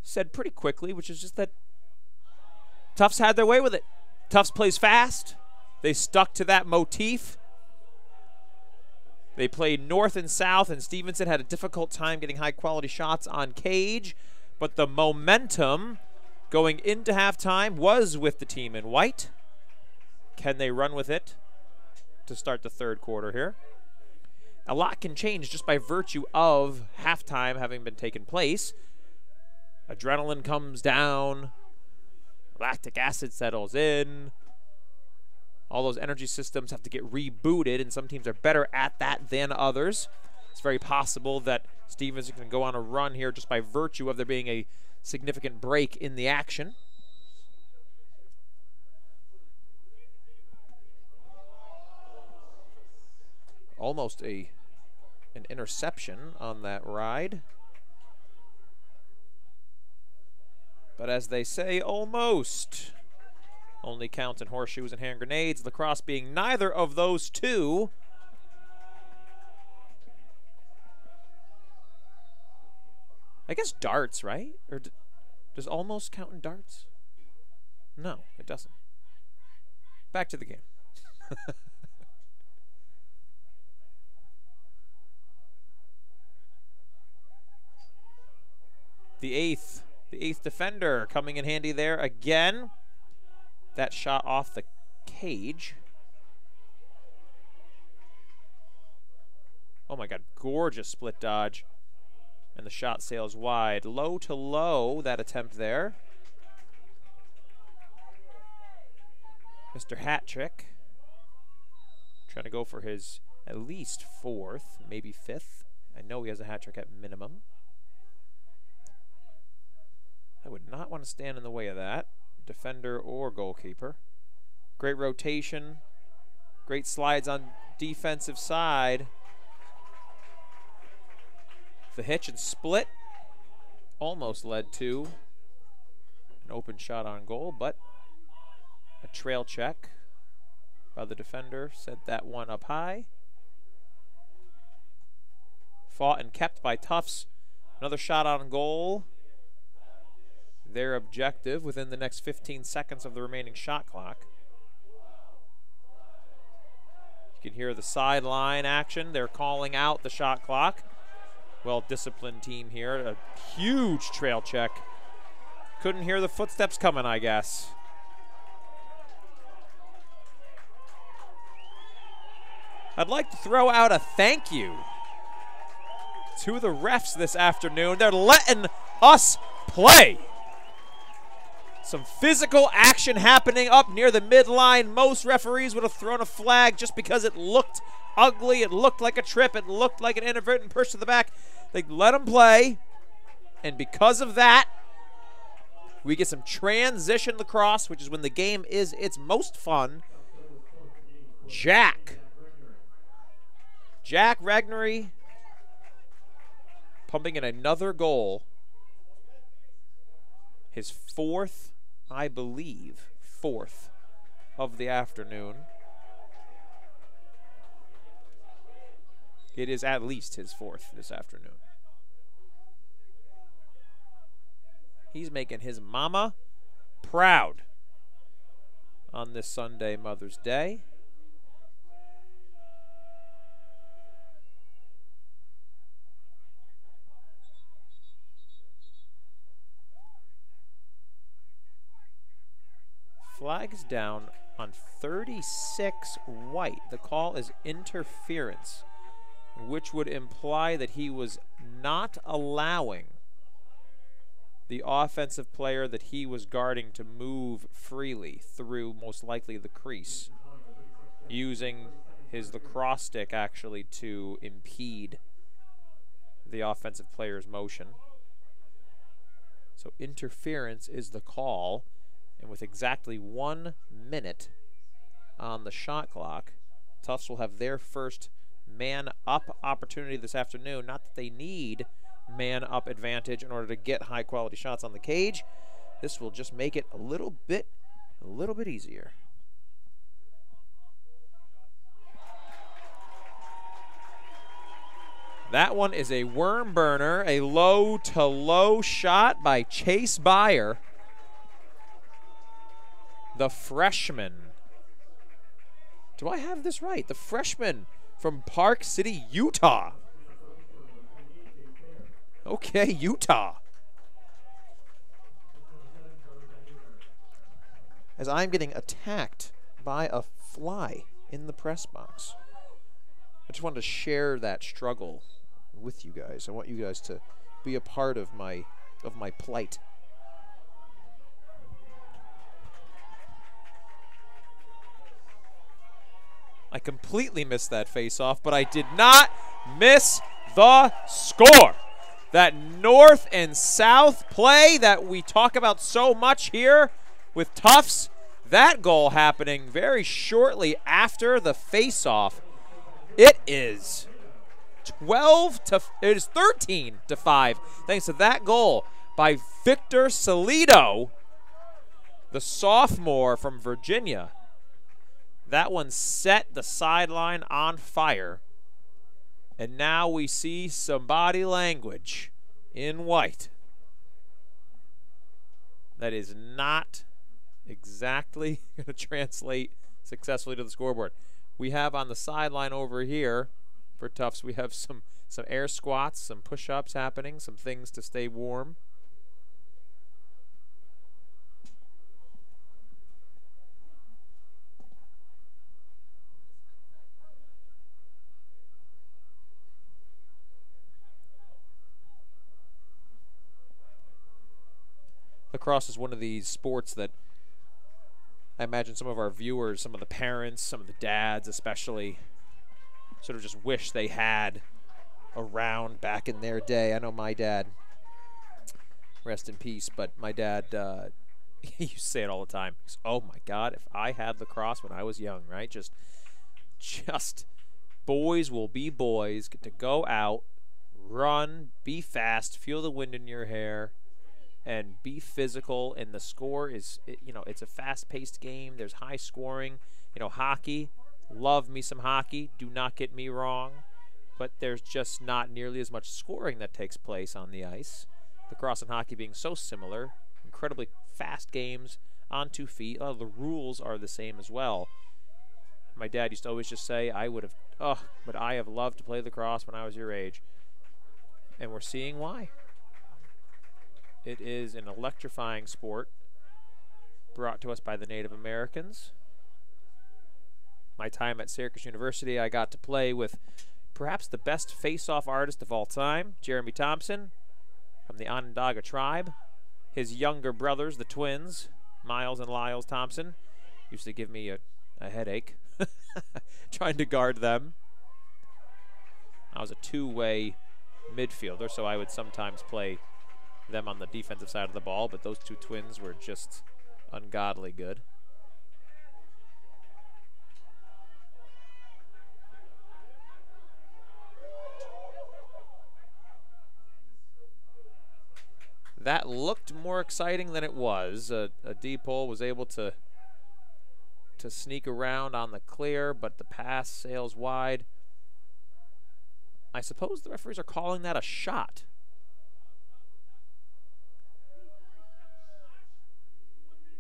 said pretty quickly, which is just that Tufts had their way with it. Tufts plays fast. They stuck to that motif. They played north and south, and Stevenson had a difficult time getting high-quality shots on cage, but the momentum going into halftime was with the team in white. Can they run with it to start the third quarter here? A lot can change just by virtue of halftime having been taken place. Adrenaline comes down. Lactic acid settles in. All those energy systems have to get rebooted, and some teams are better at that than others. It's very possible that Stevenson can go on a run here just by virtue of there being a significant break in the action. Almost an interception on that ride. But as they say, almost. Only counts in horseshoes and hand grenades. Lacrosse being neither of those two. I guess darts, right? Or does almost count in darts? No, it doesn't. Back to the game. The eighth defender coming in handy there again. That shot off the cage. Oh my God, gorgeous split dodge. And the shot sails wide. Low to low, that attempt there. Mr. Hat-Trick trying to go for his at least fourth, maybe fifth. I know he has a hat-trick at minimum. I would not want to stand in the way of that, defender or goalkeeper. Great rotation, great slides on defensive side. The hitch and split almost led to an open shot on goal, but a trail check by the defender sent that one up high. Fought and kept by Tufts. Another shot on goal. Their objective within the next 15 seconds of the remaining shot clock. You can hear the sideline action. They're calling out the shot clock. Well-disciplined team here. A huge trail check. Couldn't hear the footsteps coming, I guess. I'd like to throw out a thank you to the refs this afternoon. They're letting us play. Some physical action happening up near the midline. Most referees would have thrown a flag just because it looked ugly. It looked like a trip. It looked like an inadvertent push to the back. They let them play. And because of that, we get some transition lacrosse, which is when the game is its most fun. Jack Regnery pumping in another goal. His fourth, I believe, fourth of the afternoon. It is at least his fourth this afternoon. He's making his mama proud on this Sunday, Mother's Day. Flags down on 36 white. The call is interference, which would imply that he was not allowing the offensive player that he was guarding to move freely through, most likely, the crease, using his lacrosse stick actually to impede the offensive player's motion. So interference is the call, and with exactly 1 minute on the shot clock, Tufts will have their first man-up opportunity this afternoon. Not that they need man-up advantage in order to get high-quality shots on the cage. This will just make it a little bit easier. That one is a worm burner, a low-to-low shot by Chase Byer, the freshman. Do I have this right? The freshman from Park City, Utah. Okay, Utah. As I'm getting attacked by a fly in the press box. I just wanted to share that struggle with you guys. I want you guys to be a part of my plight. I completely missed that face-off, but I did not miss the score. That north and south play that we talk about so much here with Tufts, that goal happening very shortly after the face-off. It is 13 to 5, thanks to that goal by Victor Salido, the sophomore from Virginia. That one set the sideline on fire. And now we see some body language in white. That is not exactly going to translate successfully to the scoreboard. We have on the sideline over here for Tufts, we have some air squats, some push-ups happening, some things to stay warm. Lacrosse is one of these sports that I imagine some of our viewers, some of the parents, some of the dads especially, sort of just wish they had around back in their day. I know my dad, rest in peace, but my dad, he used to say it all the time. He goes, oh my God, if I had lacrosse when I was young, right? Just boys will be boys, get to go out, run, be fast, feel the wind in your hair, and be physical. And the score is, it's a fast-paced game. There's high scoring. Hockey, love me some hockey. Do not get me wrong. But there's just not nearly as much scoring that takes place on the ice. Lacrosse and hockey being so similar. Incredibly fast games on 2 feet. A lot of the rules are the same as well. My dad used to always just say, but I have loved to play lacrosse when I was your age. And we're seeing why. It is an electrifying sport brought to us by the Native Americans. My time at Syracuse University, I got to play with perhaps the best face-off artist of all time, Jeremy Thompson, from the Onondaga tribe. His younger brothers, the twins, Miles and Lyles Thompson, used to give me a headache trying to guard them. I was a two-way midfielder, so I would sometimes play them on the defensive side of the ball, but those two twins were just ungodly good. That looked more exciting than it was. A D-pole was able to sneak around on the clear, but the pass sails wide. I suppose the referees are calling that a shot.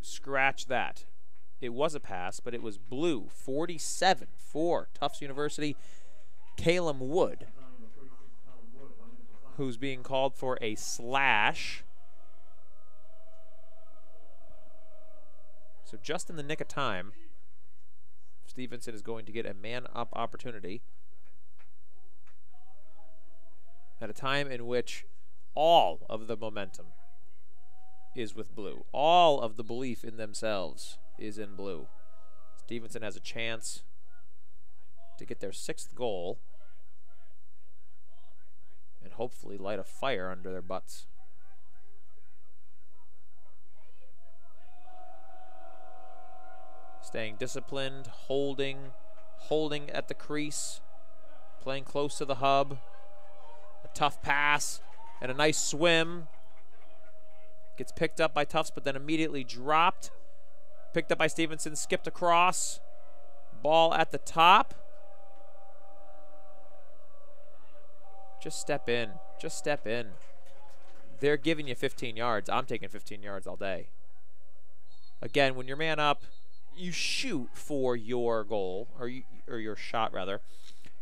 Scratch that. It was a pass, but it was blue. 47 for Tufts University. Calum Wood, who's being called for a slash. So just in the nick of time, Stevenson is going to get a man-up opportunity at a time in which all of the momentum is with blue. All of the belief in themselves is in blue. Stevenson has a chance to get their 6th goal and hopefully light a fire under their butts. Staying disciplined, holding at the crease, playing close to the hub. A tough pass and a nice swim. Gets picked up by Tufts, but then immediately dropped. Picked up by Stevenson, skipped across. Ball at the top. Just step in. Just step in. They're giving you 15 yards. I'm taking 15 yards all day. Again, when you're man up, you shoot for your goal, or your shot, rather.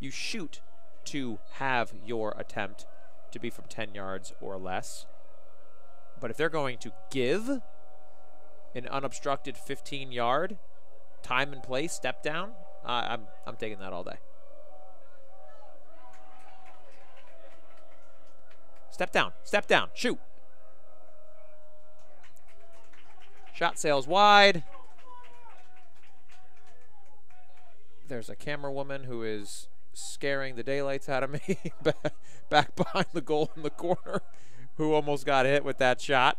You shoot to have your attempt to be from 10 yards or less. But if they're going to give an unobstructed 15-yard time and place step down, I'm taking that all day. Step down, shoot. Shot sails wide. There's a camera woman who is scaring the daylights out of me back behind the goal in the corner, who almost got hit with that shot.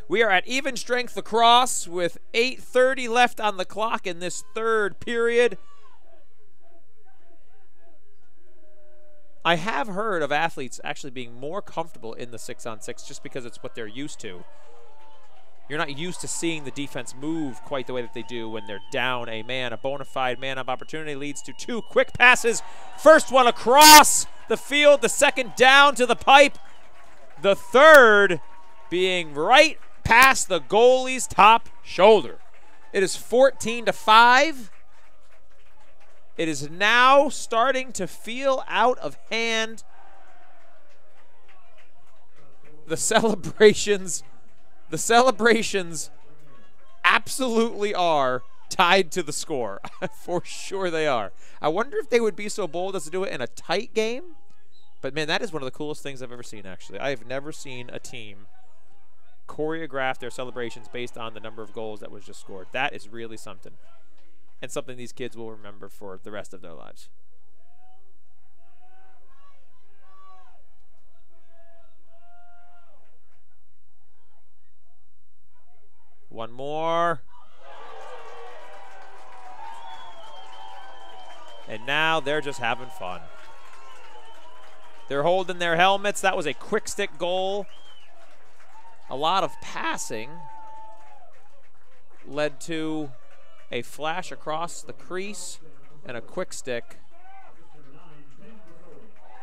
We are at even strength lacrosse with 8:30 left on the clock in this 3rd period. I have heard of athletes actually being more comfortable in the 6-on-6 just because it's what they're used to. You're not used to seeing the defense move quite the way that they do when they're down a man. A bona fide man-up opportunity leads to 2 quick passes. First one across the field, the second down to the pipe. The third being right past the goalie's top shoulder. It is 14-5. It is now starting to feel out of hand. The celebrations absolutely are tied to the score. For sure they are. I wonder if they would be so bold as to do it in a tight game. But, man, that is one of the coolest things I've ever seen, actually. I have never seen a team choreograph their celebrations based on the number of goals that was just scored. That is really something. And something these kids will remember for the rest of their lives. One more. And now they're just having fun. They're holding their helmets. That was a quick stick goal. A lot of passing led to a flash across the crease and a quick stick.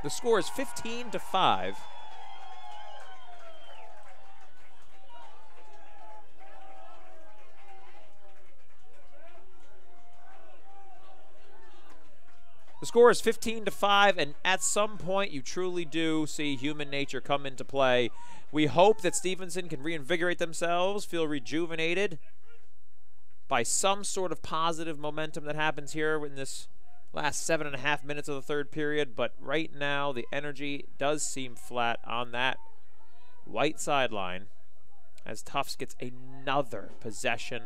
The score is 15-5. The score is 15-5, and at some point you truly do see human nature come into play. We hope that Stevenson can reinvigorate themselves, feel rejuvenated by some sort of positive momentum that happens here in this last 7.5 minutes of the 3rd period. But right now, the energy does seem flat on that white sideline as Tufts gets another possession.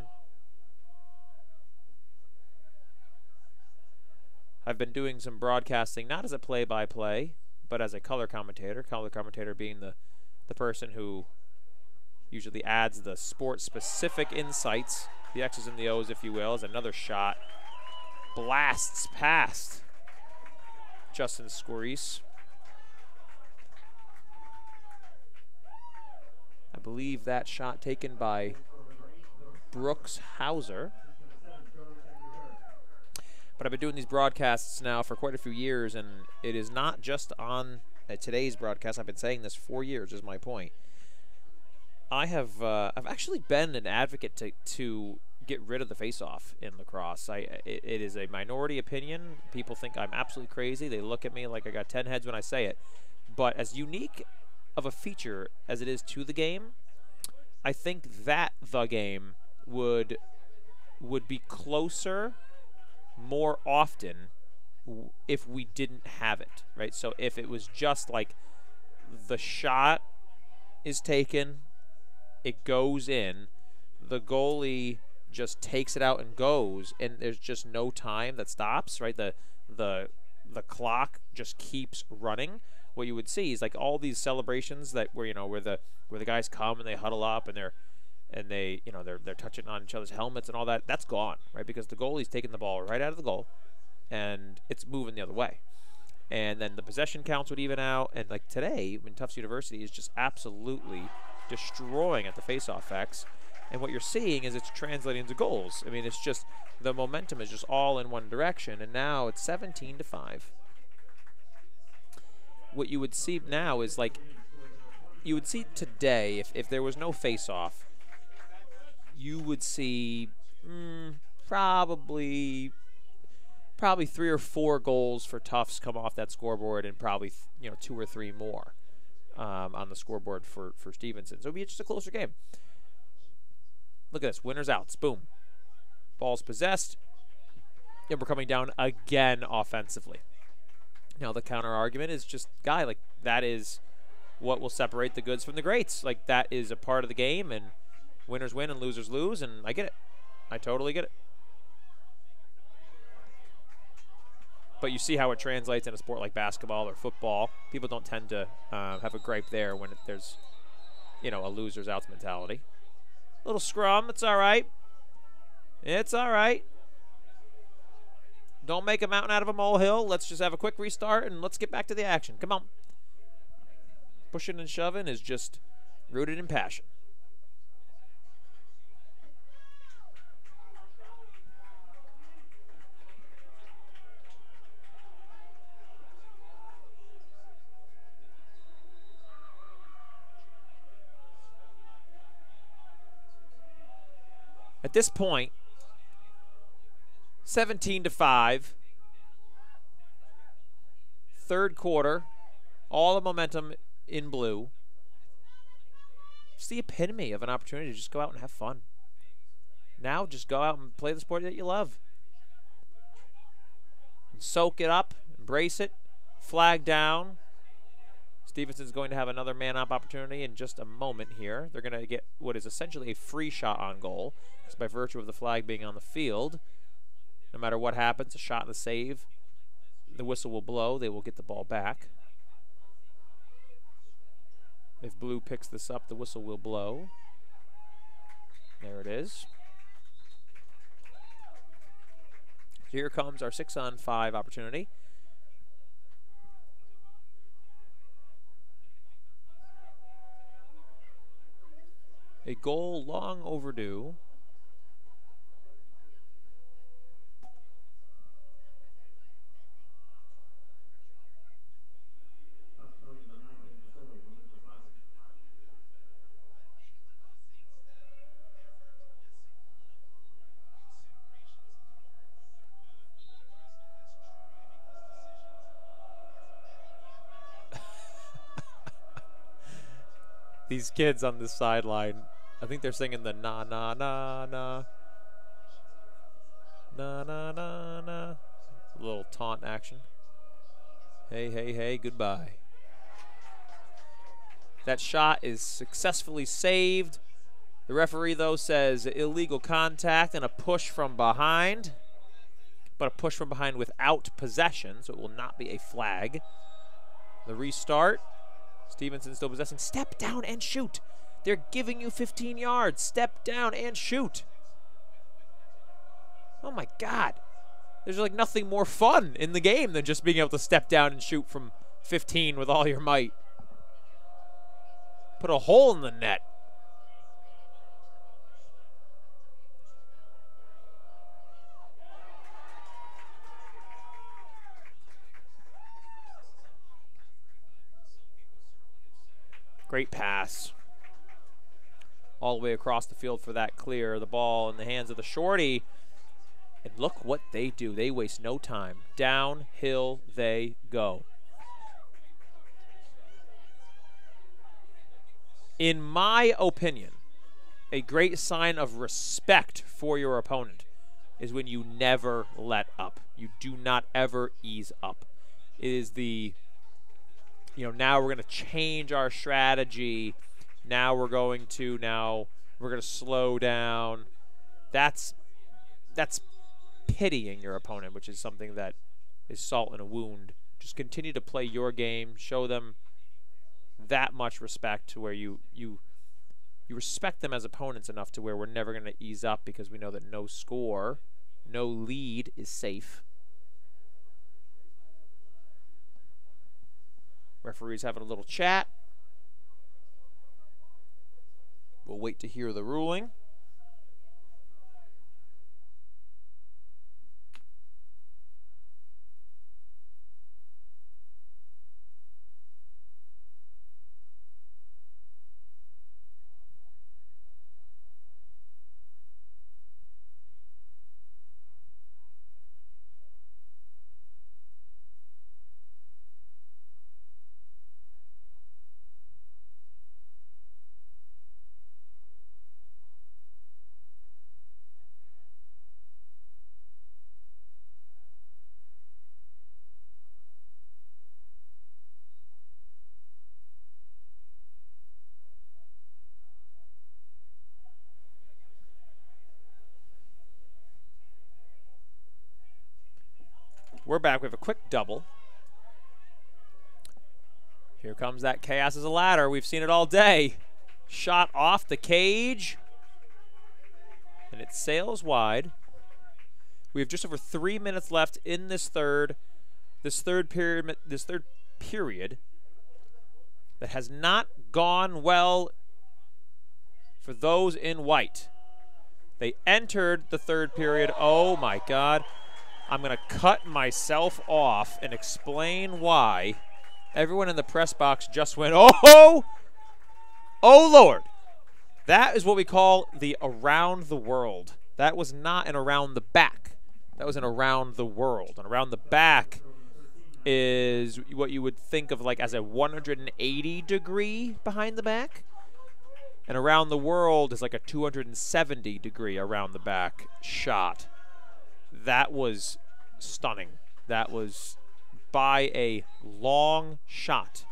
I've been doing some broadcasting, not as a play-by-play, but as a color commentator. Color commentator being the person who usually adds the sport-specific insights, the X's and the O's, if you will, as another shot blasts past Justin Squarice. I believe that shot taken by Brooks Hauser. But I've been doing these broadcasts now for quite a few years, and it is not just on today's broadcast. I've been saying this for years, is my point. I've actually been an advocate to get rid of the face-off in lacrosse. It is a minority opinion. People think I'm absolutely crazy. They look at me like I got 10 heads when I say it. But as unique of a feature as it is to the game, I think that the game would be closer more often if we didn't have it, right? So if it was just like the shot is taken. It goes in. The goalie just takes it out and goes, and there's just no time that stops, right? The clock just keeps running. What you would see is like all these celebrations that where the guys come and they huddle up and they're touching on each other's helmets and all that. That's gone, right? Because the goalie's taking the ball right out of the goal, and it's moving the other way. And then the possession counts would even out. And like today, Tufts University is just absolutely destroying at the faceoff X. And what you're seeing is it's translating into goals. I mean, it's just the momentum is just all in one direction. And now it's 17-5. What you would see now is like you would see today if there was no faceoff, you would see probably 3 or 4 goals for Tufts come off that scoreboard, and probably 2 or 3 more on the scoreboard for Stevenson. So it'll be just a closer game. Look at this, winners outs, boom. Ball's possessed, and we're coming down again offensively. Now the counter argument is just, guy, like that is what will separate the goods from the greats. Like that is a part of the game, and winners win and losers lose, and I get it. I totally get it. But you see how it translates in a sport like basketball or football. People don't tend to have a gripe there when there's, a losers outs mentality. Little scrum, it's all right. It's all right. Don't make a mountain out of a molehill. Let's just have a quick restart and let's get back to the action. Come on. Pushing and shoving is just rooted in passion. At this point, 17-5, third quarter, all the momentum in blue. It's the epitome of an opportunity to just go out and have fun. Now just go out and play the sport that you love. And soak it up, embrace it, flag down. Stevenson's going to have another man-up opportunity in just a moment here. They're going to get what is essentially a free shot on goal, just by virtue of the flag being on the field. No matter what happens, a shot and a save, the whistle will blow. They will get the ball back. If blue picks this up, the whistle will blow. There it is. Here comes our 6-on-5 opportunity. A goal long overdue. These kids on this sideline, I think they're singing the na na na na na na na na. A little taunt action. Hey, hey, hey, goodbye. That shot is successfully saved. The referee, though, says illegal contact and a push from behind. But a push from behind without possession, so it will not be a flag. The restart. Stevenson still possessing. Step down and shoot. They're giving you 15 yards. Step down and shoot. Oh, my God. There's like nothing more fun in the game than just being able to step down and shoot from 15 with all your might. Put a hole in the net. Great pass. All the way across the field for that clear. The ball in the hands of the shorty. And look what they do. They waste no time. Downhill they go. In my opinion, a great sign of respect for your opponent is when you never let up. You do not ever ease up. It is the, now we're going to change our strategy. Now we're going to slow down. That's pitying your opponent, which is something that is salt in a wound. Just continue to play your game. Show them that much respect to where you respect them as opponents enough to where we're never going to ease up, because we know that no score, no lead is safe. Referees having a little chat. We'll wait to hear the ruling. We're back. We have a quick double. Here comes that chaos as a ladder. We've seen it all day. Shot off the cage. And it sails wide. We have just over 3 minutes left in this third period that has not gone well for those in white. They entered the third period. Oh my God. I'm going to cut myself off and explain why. Everyone in the press box just went, oh, oh Lord. That is what we call the around the world. That was not an around the back. That was an around the world. And around the back is what you would think of like as a 180 degree behind the back. And around the world is like a 270 degree around the back shot. That was stunning. That was, by a long shot,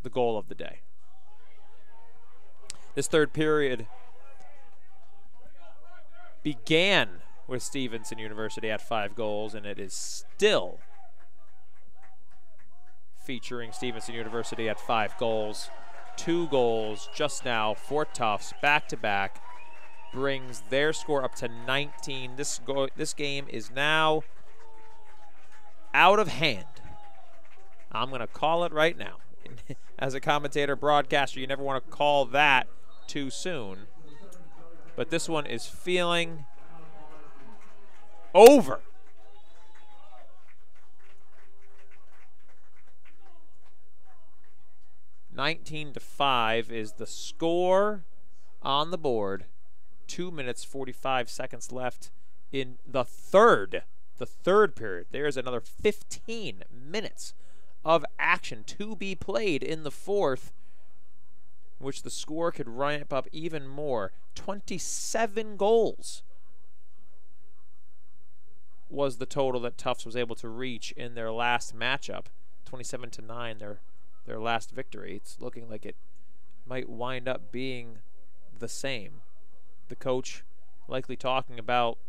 the goal of the day. This third period began with Stevenson University at 5 goals, and it is still featuring Stevenson University at 5 goals. 2 goals just now for Tufts, back-to-back. Brings their score up to 19. This game is now out of hand. I'm going to call it right now. As a commentator, broadcaster, you never want to call that too soon. But this one is feeling over. (19-5) is the score on the board. 2 minutes, 45 seconds left in the third period. There's another 15 minutes of action to be played in the fourth, which the score could ramp up even more. 27 goals was the total that Tufts was able to reach in their last matchup. 27-9, their last victory. It's looking like it might wind up being the same. The coach likely talking about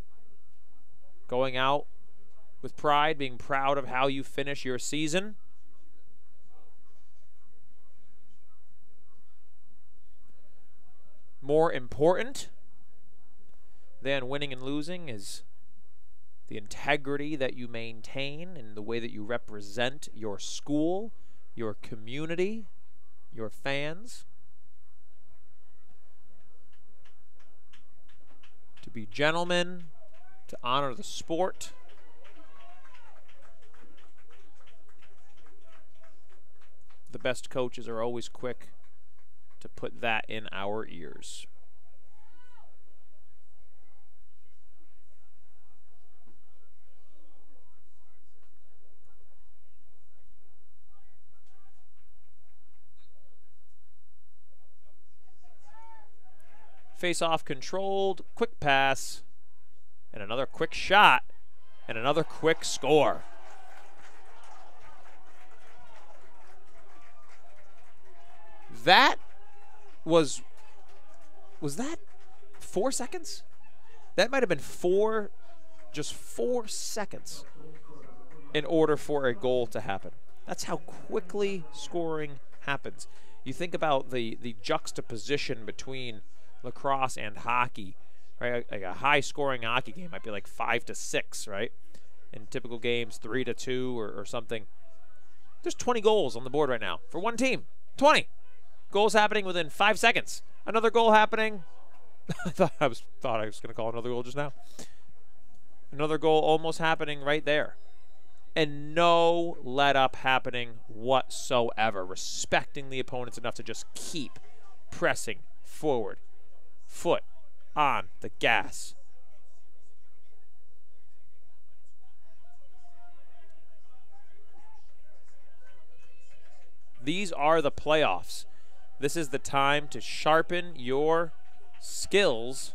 going out with pride, being proud of how you finish your season. More important than winning and losing is the integrity that you maintain and the way that you represent your school, your community, your fans. To be gentlemen, to honor the sport. The best coaches are always quick to put that in our ears. Face-off controlled, quick pass, and another quick shot, and another quick score. That was that 4 seconds? That might have been just 4 seconds in order for a goal to happen. That's how quickly scoring happens. You think about the juxtaposition between lacrosse and hockey, right? Like a high-scoring hockey game might be like 5-6, right? In typical games, 3-2 or something. There's 20 goals on the board right now for one team. 20 goals happening within 5 seconds. Another goal happening. I thought I was going to call another goal just now. Another goal almost happening right there. And no let-up happening whatsoever. Respecting the opponents enough to just keep pressing forward. Foot on the gas. These are the playoffs. This is the time to sharpen your skills.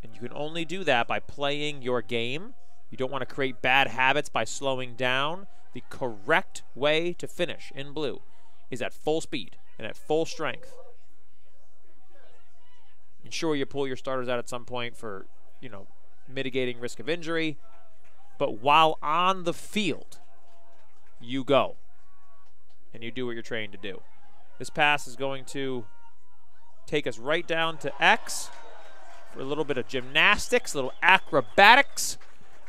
And you can only do that by playing your game. You don't want to create bad habits by slowing down. The correct way to finish in blue is at full speed and at full strength. Ensure you pull your starters out at some point for, mitigating risk of injury. But while on the field, you go. And you do what you're trained to do. This pass is going to take us right down to X for a little bit of gymnastics, a little acrobatics.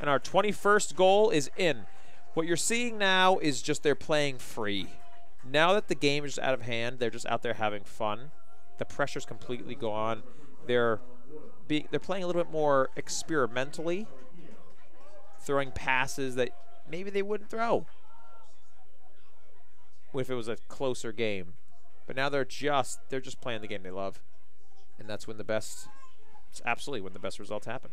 And our 21st goal is in. What you're seeing now is just they're playing free. Now that the game is just out of hand, they're just out there having fun. The pressure's completely gone. They're playing a little bit more experimentally, throwing passes that maybe they wouldn't throw if it was a closer game. But now they're just playing the game they love. And that's when it's absolutely when the best results happen.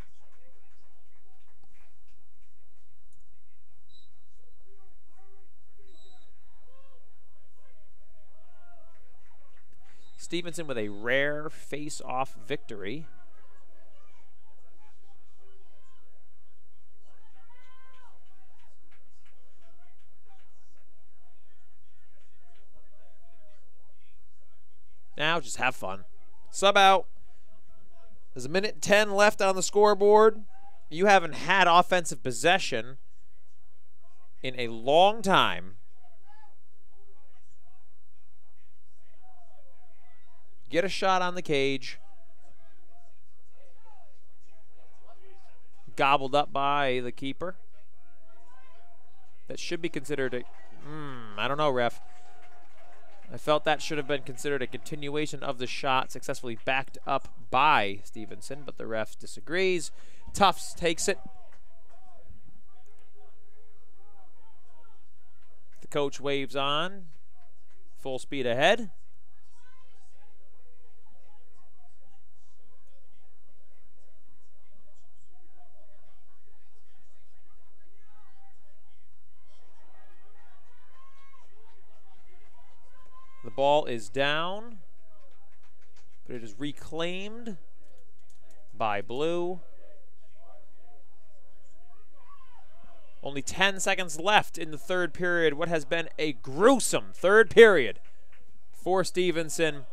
Stevenson with a rare face-off victory. Now just have fun. Sub out. There's 1:10 left on the scoreboard. You haven't had offensive possession in a long time. Get a shot on the cage. Gobbled up by the keeper. That should be considered I don't know, ref. I felt that should have been considered a continuation of the shot, successfully backed up by Stevenson, but the ref disagrees. Tufts takes it. The coach waves on. Full speed ahead. The ball is down, but it is reclaimed by blue. Only 10 seconds left in the third period. What has been a gruesome third period for Stevenson.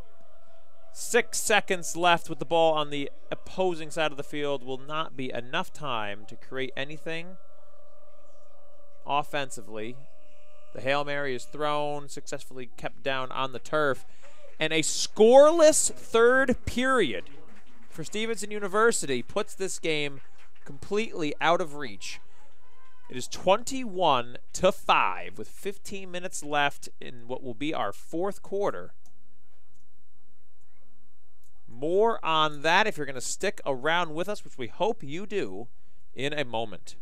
6 seconds left with the ball on the opposing side of the field. Will not be enough time to create anything offensively. The Hail Mary is thrown, successfully kept down on the turf. And a scoreless third period for Stevenson University puts this game completely out of reach. It is 21-5 with 15 minutes left in what will be our fourth quarter. More on that if you're going to stick around with us, which we hope you do, in a moment.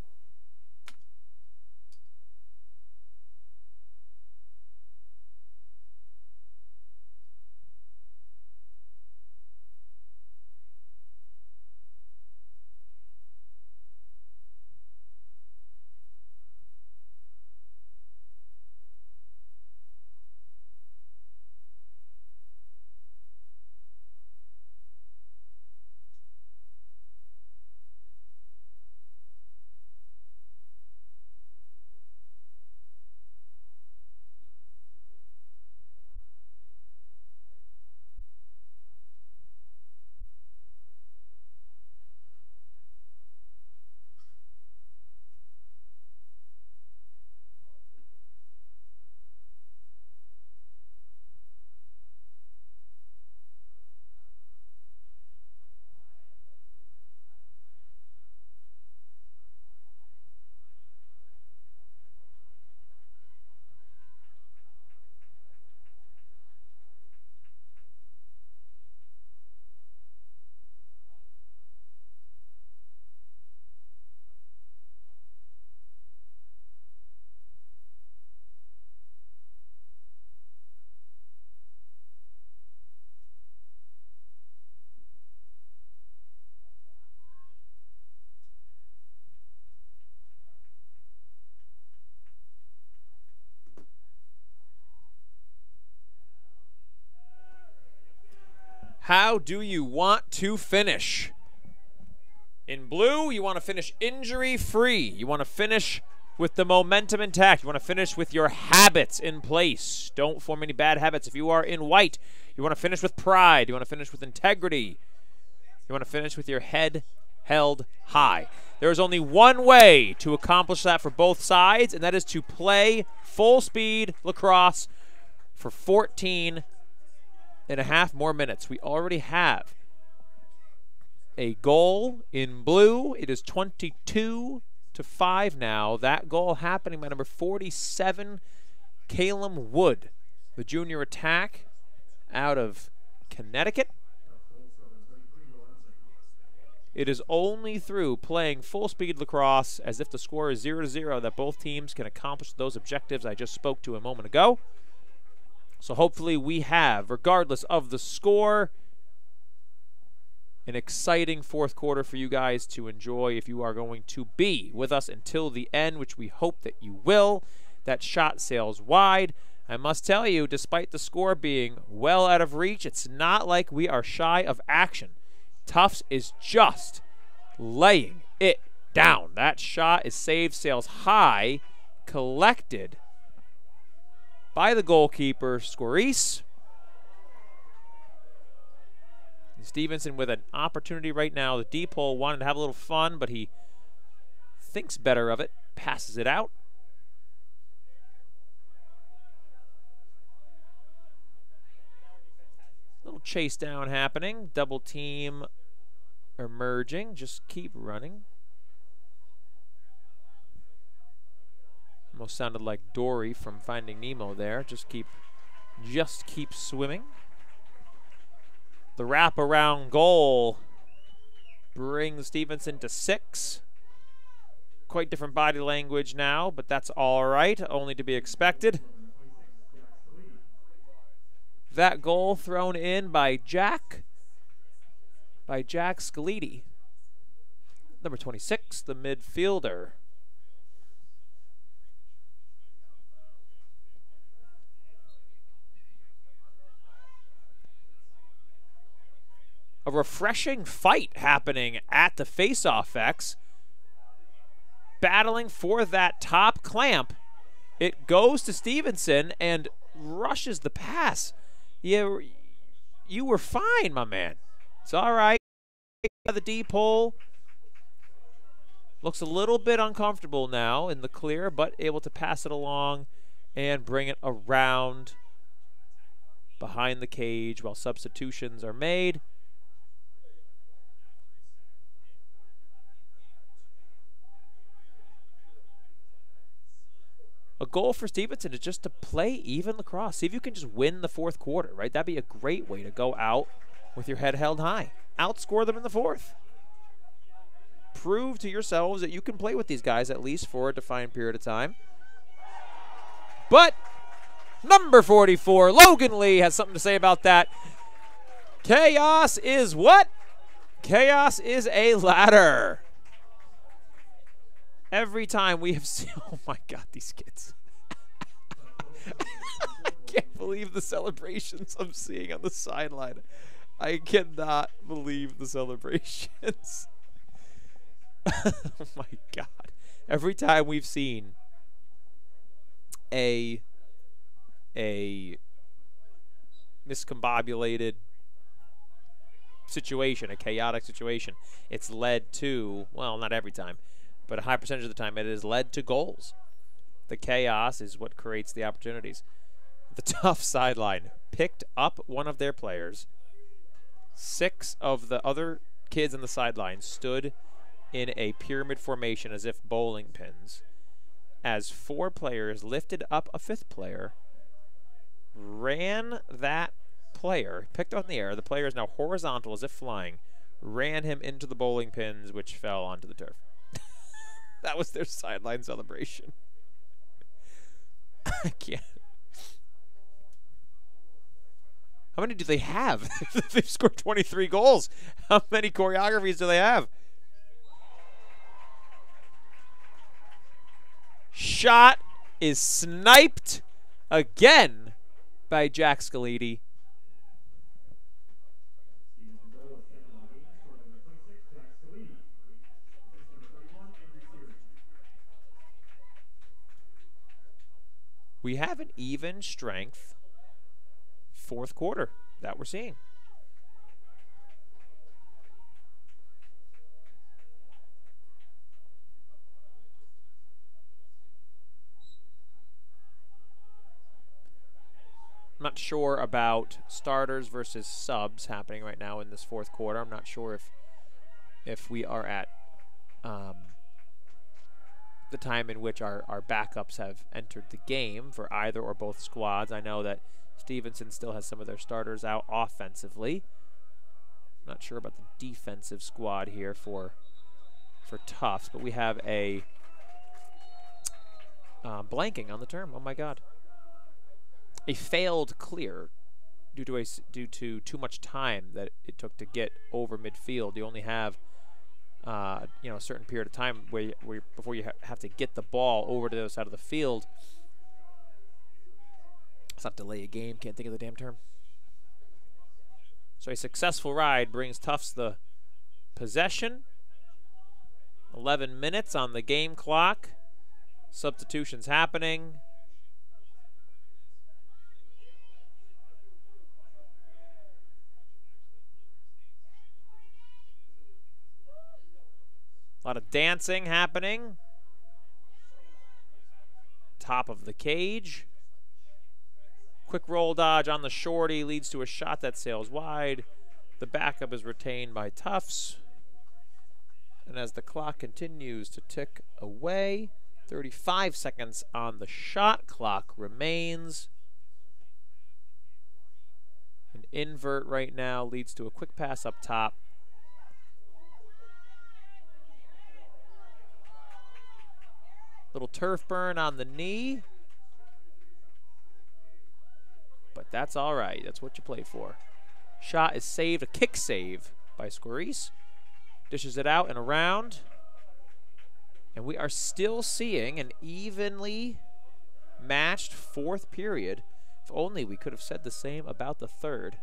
How do you want to finish? In blue, you want to finish injury-free. You want to finish with the momentum intact. You want to finish with your habits in place. Don't form any bad habits. If you are in white, you want to finish with pride. You want to finish with integrity. You want to finish with your head held high. There is only one way to accomplish that for both sides, and that is to play full-speed lacrosse for 14 and a half more minutes. We already have a goal in blue. It is 22-5 now. That goal happening by number 47, Calum Wood, the junior attack out of Connecticut. It is only through playing full-speed lacrosse, as if the score is 0-0, that both teams can accomplish those objectives I just spoke to a moment ago. So hopefully we have, regardless of the score, an exciting fourth quarter for you guys to enjoy if you are going to be with us until the end, which we hope that you will. That shot sails wide. I must tell you, despite the score being well out of reach, it's not like we are shy of action. Tufts is just laying it down. That shot is saved, sails high, collected by the goalkeeper, Scorice. Stevenson with an opportunity right now. The deep hole wanted to have a little fun, but he thinks better of it, passes it out. Little chase down happening. Double team emerging. Just keep running. Almost sounded like Dory from Finding Nemo there. Just keep swimming. The wraparound goal brings Stevenson to 6. Quite different body language now, but that's all right. Only to be expected. That goal thrown in by Jack Scalidi. Number 26, the midfielder. A refreshing fight happening at the face-off X. Battling for that top clamp. It goes to Stevenson and rushes the pass. You were fine, my man. It's all right. The deep hole. Looks a little bit uncomfortable now in the clear, but able to pass it along and bring it around behind the cage while substitutions are made. A goal for Stevenson is just to play even lacrosse. See if you can just win the fourth quarter, right? That'd be a great way to go out with your head held high. Outscore them in the fourth. Prove to yourselves that you can play with these guys at least for a defined period of time. But number 44, Logan Lee, has something to say about that. Chaos is what? Chaos is a ladder. Every time we have seen, oh my God, these kids. I can't believe the celebrations I'm seeing on the sideline. I cannot believe the celebrations. Oh my God. Every time we've seen a miscombobulated situation, a chaotic situation, it's led to, well, not every time, but a high percentage of the time, it has led to goals. The chaos is what creates the opportunities. The Tufts sideline picked up one of their players. 6 of the other kids on the sideline stood in a pyramid formation as if bowling pins, as 4 players lifted up a 5th player, ran that player, picked up in the air. The player is now horizontal as if flying, ran him into the bowling pins, which fell onto the turf. That was their sideline celebration. I can't. How many do they have? They've scored 23 goals. How many choreographies do they have? Shot is sniped again by Jack Scalidi. we have an even strength fourth quarter that we're seeing. I'm not sure about starters versus subs happening right now in this fourth quarter. I'm not sure if we are at the time in which our backups have entered the game for either or both squads. I know that Stevenson still has some of their starters out offensively. Not sure about the defensive squad here for Tufts, but we have a blanking on the term. Oh my God. A failed clear due to too much time that it took to get over midfield. You only have a certain period of time before you have to get the ball over to the other side of the field. It's not delay a game. Can't think of the damn term. So a successful ride brings Tufts the possession. 11 minutes on the game clock. Substitutions happening. A lot of dancing happening. Top of the cage. Quick roll dodge on the shorty leads to a shot that sails wide. The backup is retained by Tufts. And as the clock continues to tick away, 35 seconds on the shot clock remains. An invert right now leads to a quick pass up top. Little turf burn on the knee. But that's all right. That's what you play for. Shot is saved. A kick save by Squarice. Dishes it out and around. And we are still seeing an evenly matched fourth period. If only we could have said the same about the third.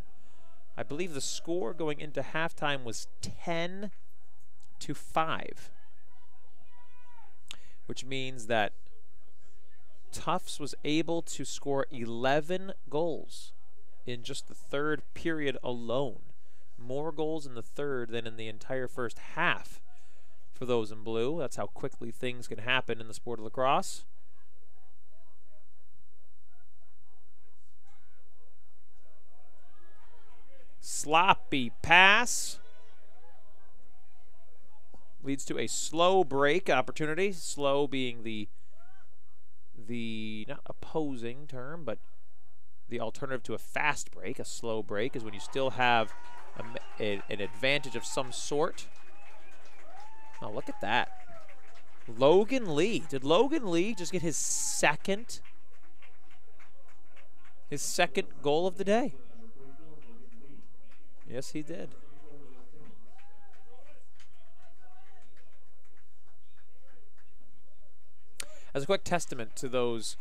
I believe the score going into halftime was 10-5. Which means that Tufts was able to score 11 goals in just the third period alone. More goals in the third than in the entire first half for those in blue. That's how quickly things can happen in the sport of lacrosse. Sloppy pass. Leads to a slow break opportunity. Slow being the not opposing term, but the alternative to a fast break. A slow break is when you still have an advantage of some sort. Oh, look at that. Logan Lee. Did Logan Lee just get his second goal of the day? Yes, he did. As a quick testament to those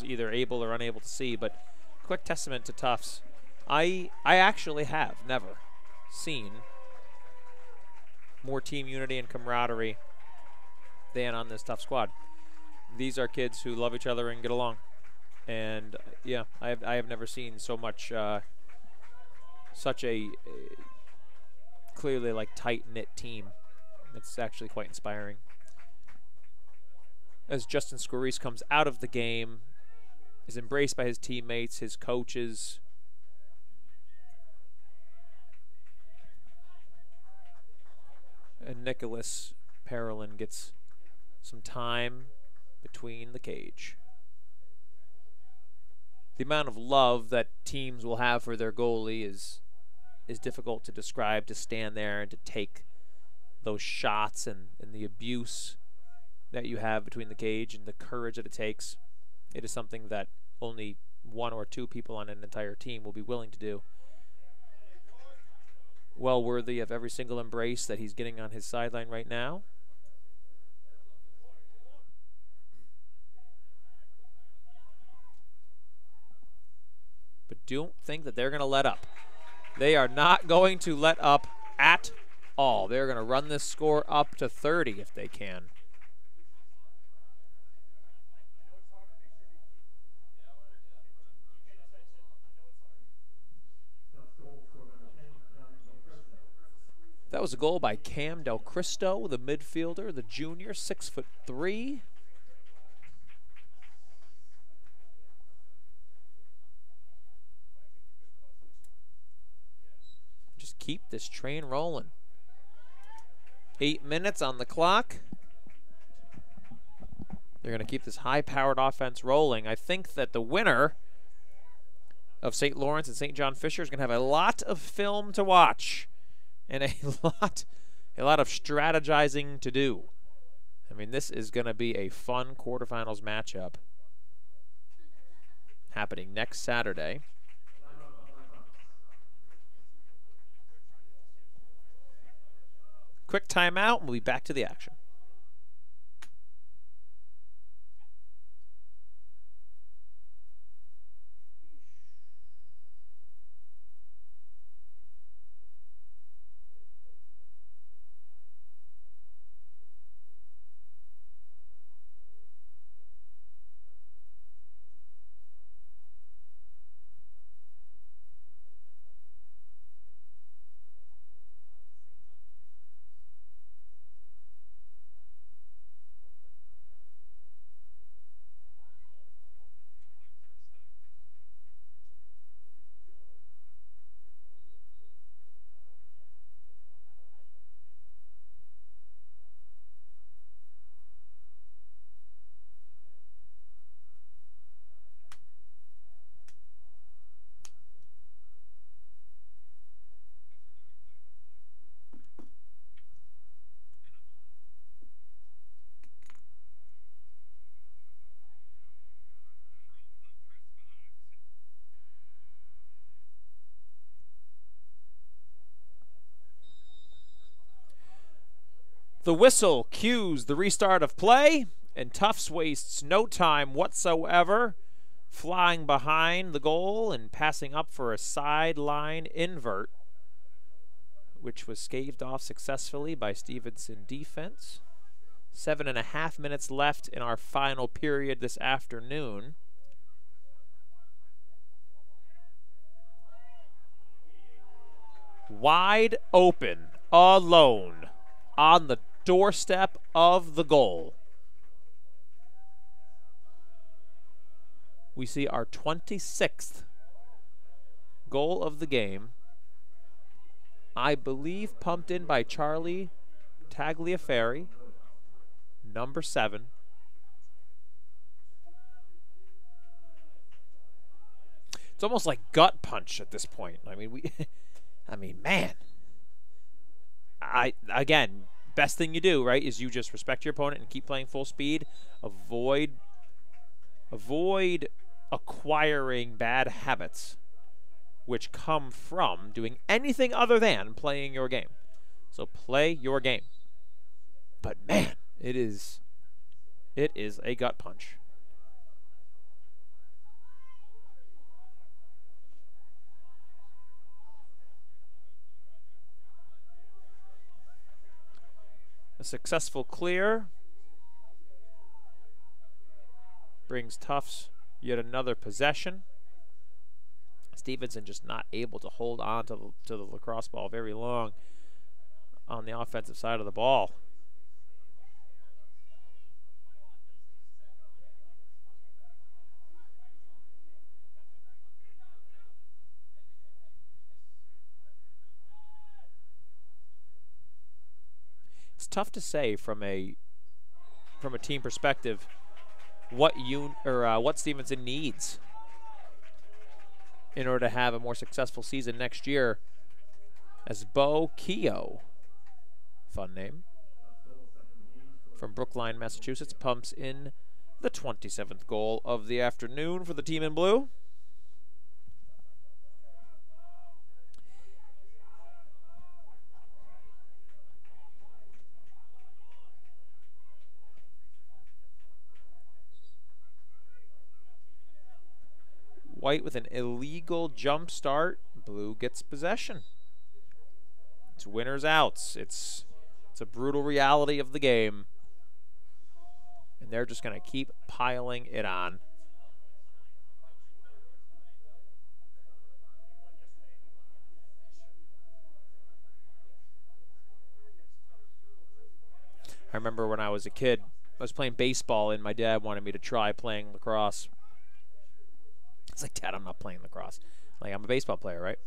either able or unable to see, but quick testament to Tufts, I actually have never seen more team unity and camaraderie than on this Tufts squad. These are kids who love each other and get along, and yeah, I have never seen so much such a clearly like tight-knit team. It's actually quite inspiring. As Justin Squarice comes out of the game, is embraced by his teammates, his coaches. And Nicholas Parolin gets some time between the cage. The amount of love that teams will have for their goalie is difficult to describe, to stand there and to take those shots and the abuse that you have between the cage and the courage that it takes. It is something that only one or two people on an entire team will be willing to do. Well worthy of every single embrace that he's getting on his sideline right now. But don't think that they're going to let up. They are not going to let up at all. They're going to run this score up to 30 if they can. was a goal by Cam Del Cristo, the midfielder, the junior, 6'3". Just keep this train rolling. 8 minutes on the clock. They're going to keep this high-powered offense rolling. I think that the winner of St. Lawrence and St. John Fisher is going to have a lot of film to watch and a lot of strategizing to do. I mean, this is going to be a fun quarterfinals matchup happening next Saturday. Quick timeout, and we'll be back to the action. The whistle cues the restart of play, and Tufts wastes no time whatsoever, flying behind the goal and passing up for a sideline invert, which was staved off successfully by Stevenson defense. 7.5 minutes left in our final period this afternoon. Wide open, alone, on the doorstep of the goal. We see our 26th goal of the game. I believe pumped in by Charlie Tagliaferri, number 7. It's almost like gut punch at this point. I mean, man. Again, best thing you do, right, is you just respect your opponent and keep playing full speed. Avoid acquiring bad habits which come from doing anything other than playing your game. So play your game. But man, it is a gut punch. A successful clear brings Tufts yet another possession. Stevenson just not able to hold on to the lacrosse ball very long on the offensive side of the ball. It's tough to say from a team perspective what Stevenson needs in order to have a more successful season next year, as Bo Keogh, fun name, from Brookline, Massachusetts, pumps in the 27th goal of the afternoon for the team in blue. White with an illegal jump start. Blue gets possession. It's winners outs. It's a brutal reality of the game. And they're just going to keep piling it on. I remember when I was a kid, I was playing baseball, and my dad wanted me to try playing lacrosse. It's like, Dad, I'm not playing lacrosse. Like, I'm a baseball player, right?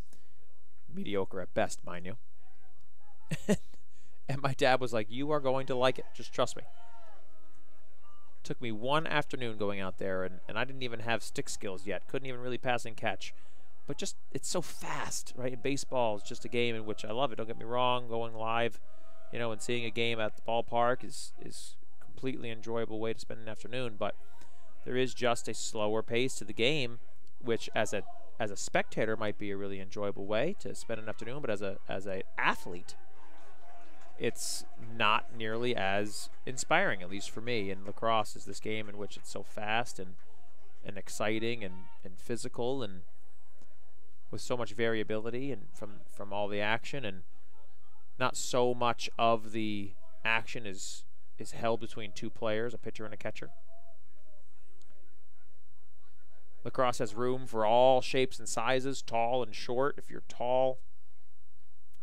Mediocre at best, mind you. And my dad was like, you are going to like it. Just trust me. Took me one afternoon going out there, and I didn't even have stick skills yet. Couldn't even really pass and catch. But just, it's so fast, right? And baseball is just a game in which I love it. Don't get me wrong. Going live, you know, and seeing a game at the ballpark is completely enjoyable way to spend an afternoon. But there is just a slower pace to the game, which as a spectator might be a really enjoyable way to spend an afternoon. But as a athlete, it's not nearly as inspiring, at least for me. And lacrosse is this game in which it's so fast and exciting and physical and with so much variability and from all the action, and not so much of the action is held between two players, a pitcher and a catcher. Lacrosse has room for all shapes and sizes, tall and short. If you're tall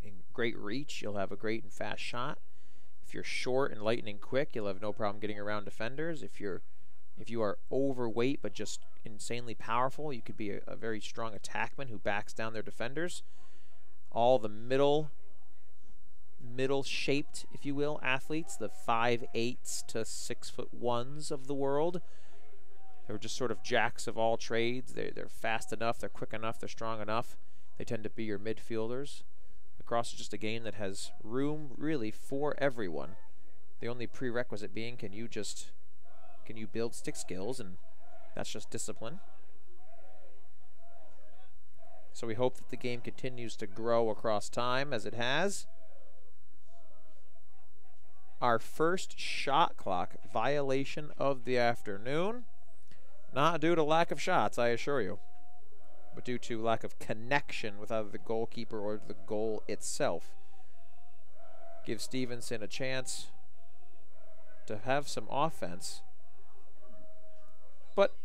and great reach, you'll have a great and fast shot. If you're short and lightning quick, you'll have no problem getting around defenders. If you are overweight but just insanely powerful, you could be a very strong attackman who backs down their defenders. All the middle shaped, if you will, athletes, the 5'8" to 6'1" of the world. They're just sort of jacks of all trades. They're fast enough, they're quick enough, they're strong enough. They tend to be your midfielders. Lacrosse is just a game that has room really for everyone. The only prerequisite being, can you build stick skills, and that's just discipline. So we hope that the game continues to grow across time as it has. Our first shot clock violation of the afternoon. Not due to lack of shots, I assure you, but due to lack of connection with either the goalkeeper or the goal itself. Give Stevenson a chance to have some offense, but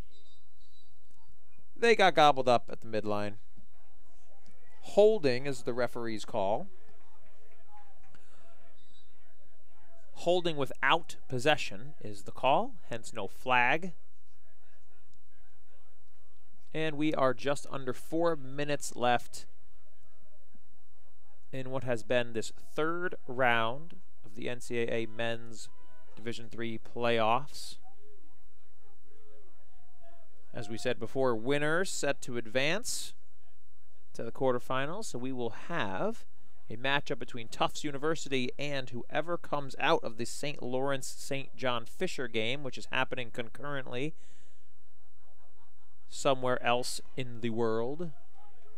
they got gobbled up at the midline. Holding is the referee's call. Holding without possession is the call, hence no flag. And we are just under 4 minutes left in what has been this third round of the NCAA Men's Division III playoffs. As we said before, winners set to advance to the quarterfinals. So we will have a matchup between Tufts University and whoever comes out of the St. Lawrence-St. John Fisher game, which is happening concurrently somewhere else in the world,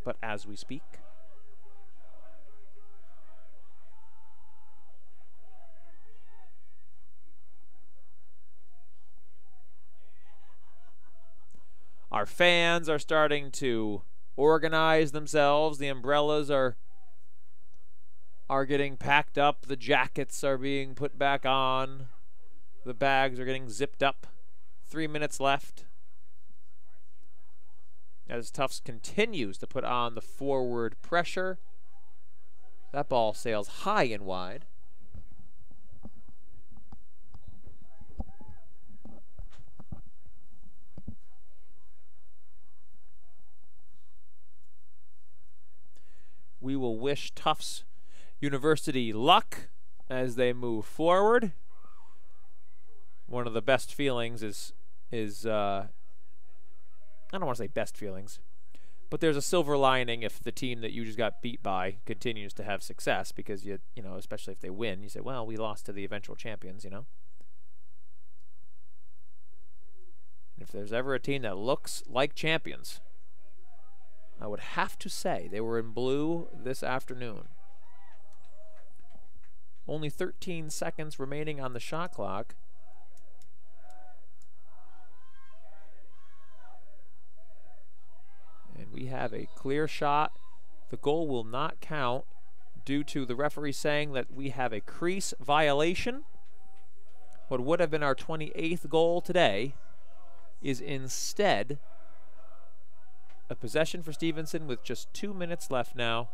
but as we speak. Our fans are starting to organize themselves. The umbrellas are getting packed up. The jackets are being put back on. The bags are getting zipped up. 3 minutes left. As Tufts continues to put on the forward pressure. That ball sails high and wide. We will wish Tufts University luck as they move forward. One of the best feelings is I don't want to say best feelings, but there's a silver lining if the team that you just got beat by continues to have success, because you know, especially if they win, you say, well, we lost to the eventual champions, you know. And if there's ever a team that looks like champions, I would have to say they were in blue this afternoon. Only 13 seconds remaining on the shot clock. And we have a clear shot. The goal will not count due to the referee saying that we have a crease violation. What would have been our 28th goal today is instead a possession for Stevenson with just 2 minutes left now.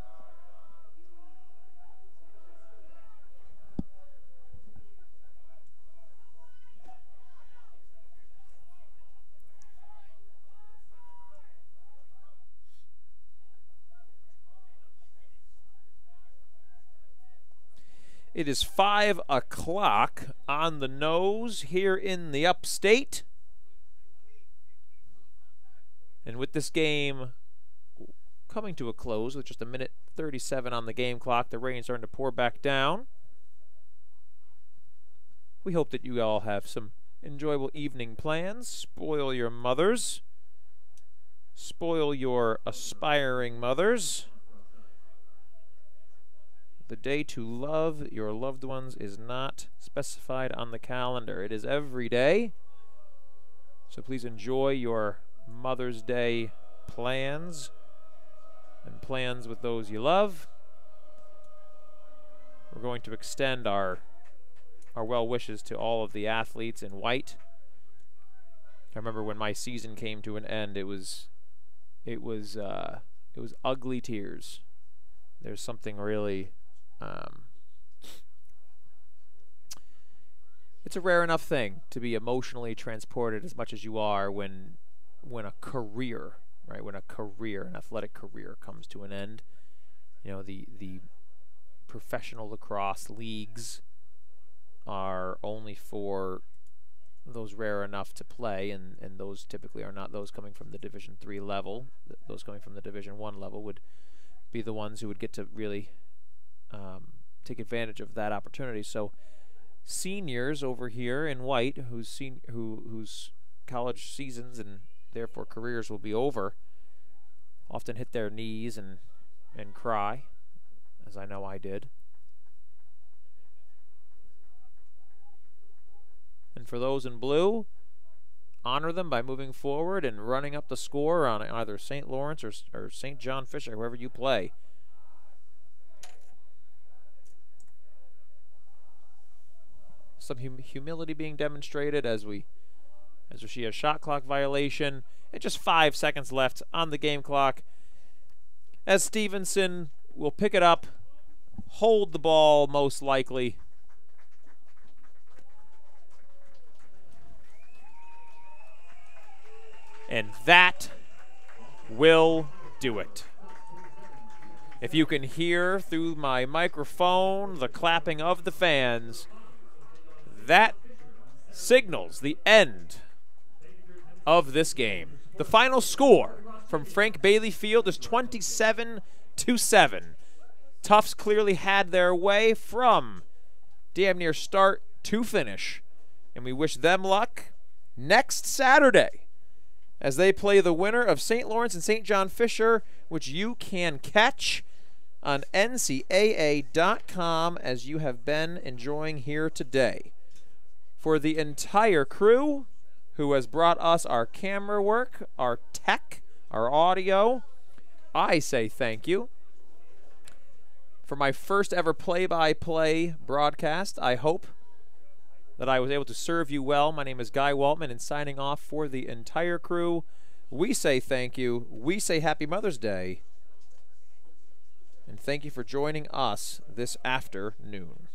It is 5 o'clock on the nose here in the upstate. And with this game coming to a close with just 1:37 on the game clock, the rain starting to pour back down. We hope that you all have some enjoyable evening plans. Spoil your mothers. Spoil your aspiring mothers. The day to love your loved ones is not specified on the calendar. It is every day. So please enjoy your Mother's Day plans and plans with those you love. We're going to extend our well wishes to all of the athletes in white. I remember when my season came to an end, it was ugly tears. There's something really it's a rare enough thing to be emotionally transported as much as you are when a career, right? When an athletic career comes to an end. You know, the professional lacrosse leagues are only for those rare enough to play, and those typically are not those coming from the Division III level. Those coming from the Division I level would be the ones who would get to really take advantage of that opportunity. So seniors over here in white, whose college seasons and therefore careers will be over, often hit their knees and cry, as I know I did. And for those in blue, honor them by moving forward and running up the score on either St. Lawrence or St. John Fisher, whoever you play. Some humility being demonstrated as we see a shot clock violation, and just 5 seconds left on the game clock, as Stevenson will pick it up, hold the ball most likely, and that will do it. If you can hear through my microphone the clapping of the fans, that signals the end of this game. The final score from Frank Bailey Field is 27-7. Tufts clearly had their way from damn near start to finish, and we wish them luck next Saturday as they play the winner of St. Lawrence and St. John Fisher, which you can catch on NCAA.com as you have been enjoying here today. For the entire crew who has brought us our camera work, our tech, our audio, I say thank you. For my first ever play-by-play broadcast, I hope that I was able to serve you well. My name is Guy Waltman, and signing off for the entire crew, we say thank you. We say Happy Mother's Day. And thank you for joining us this afternoon.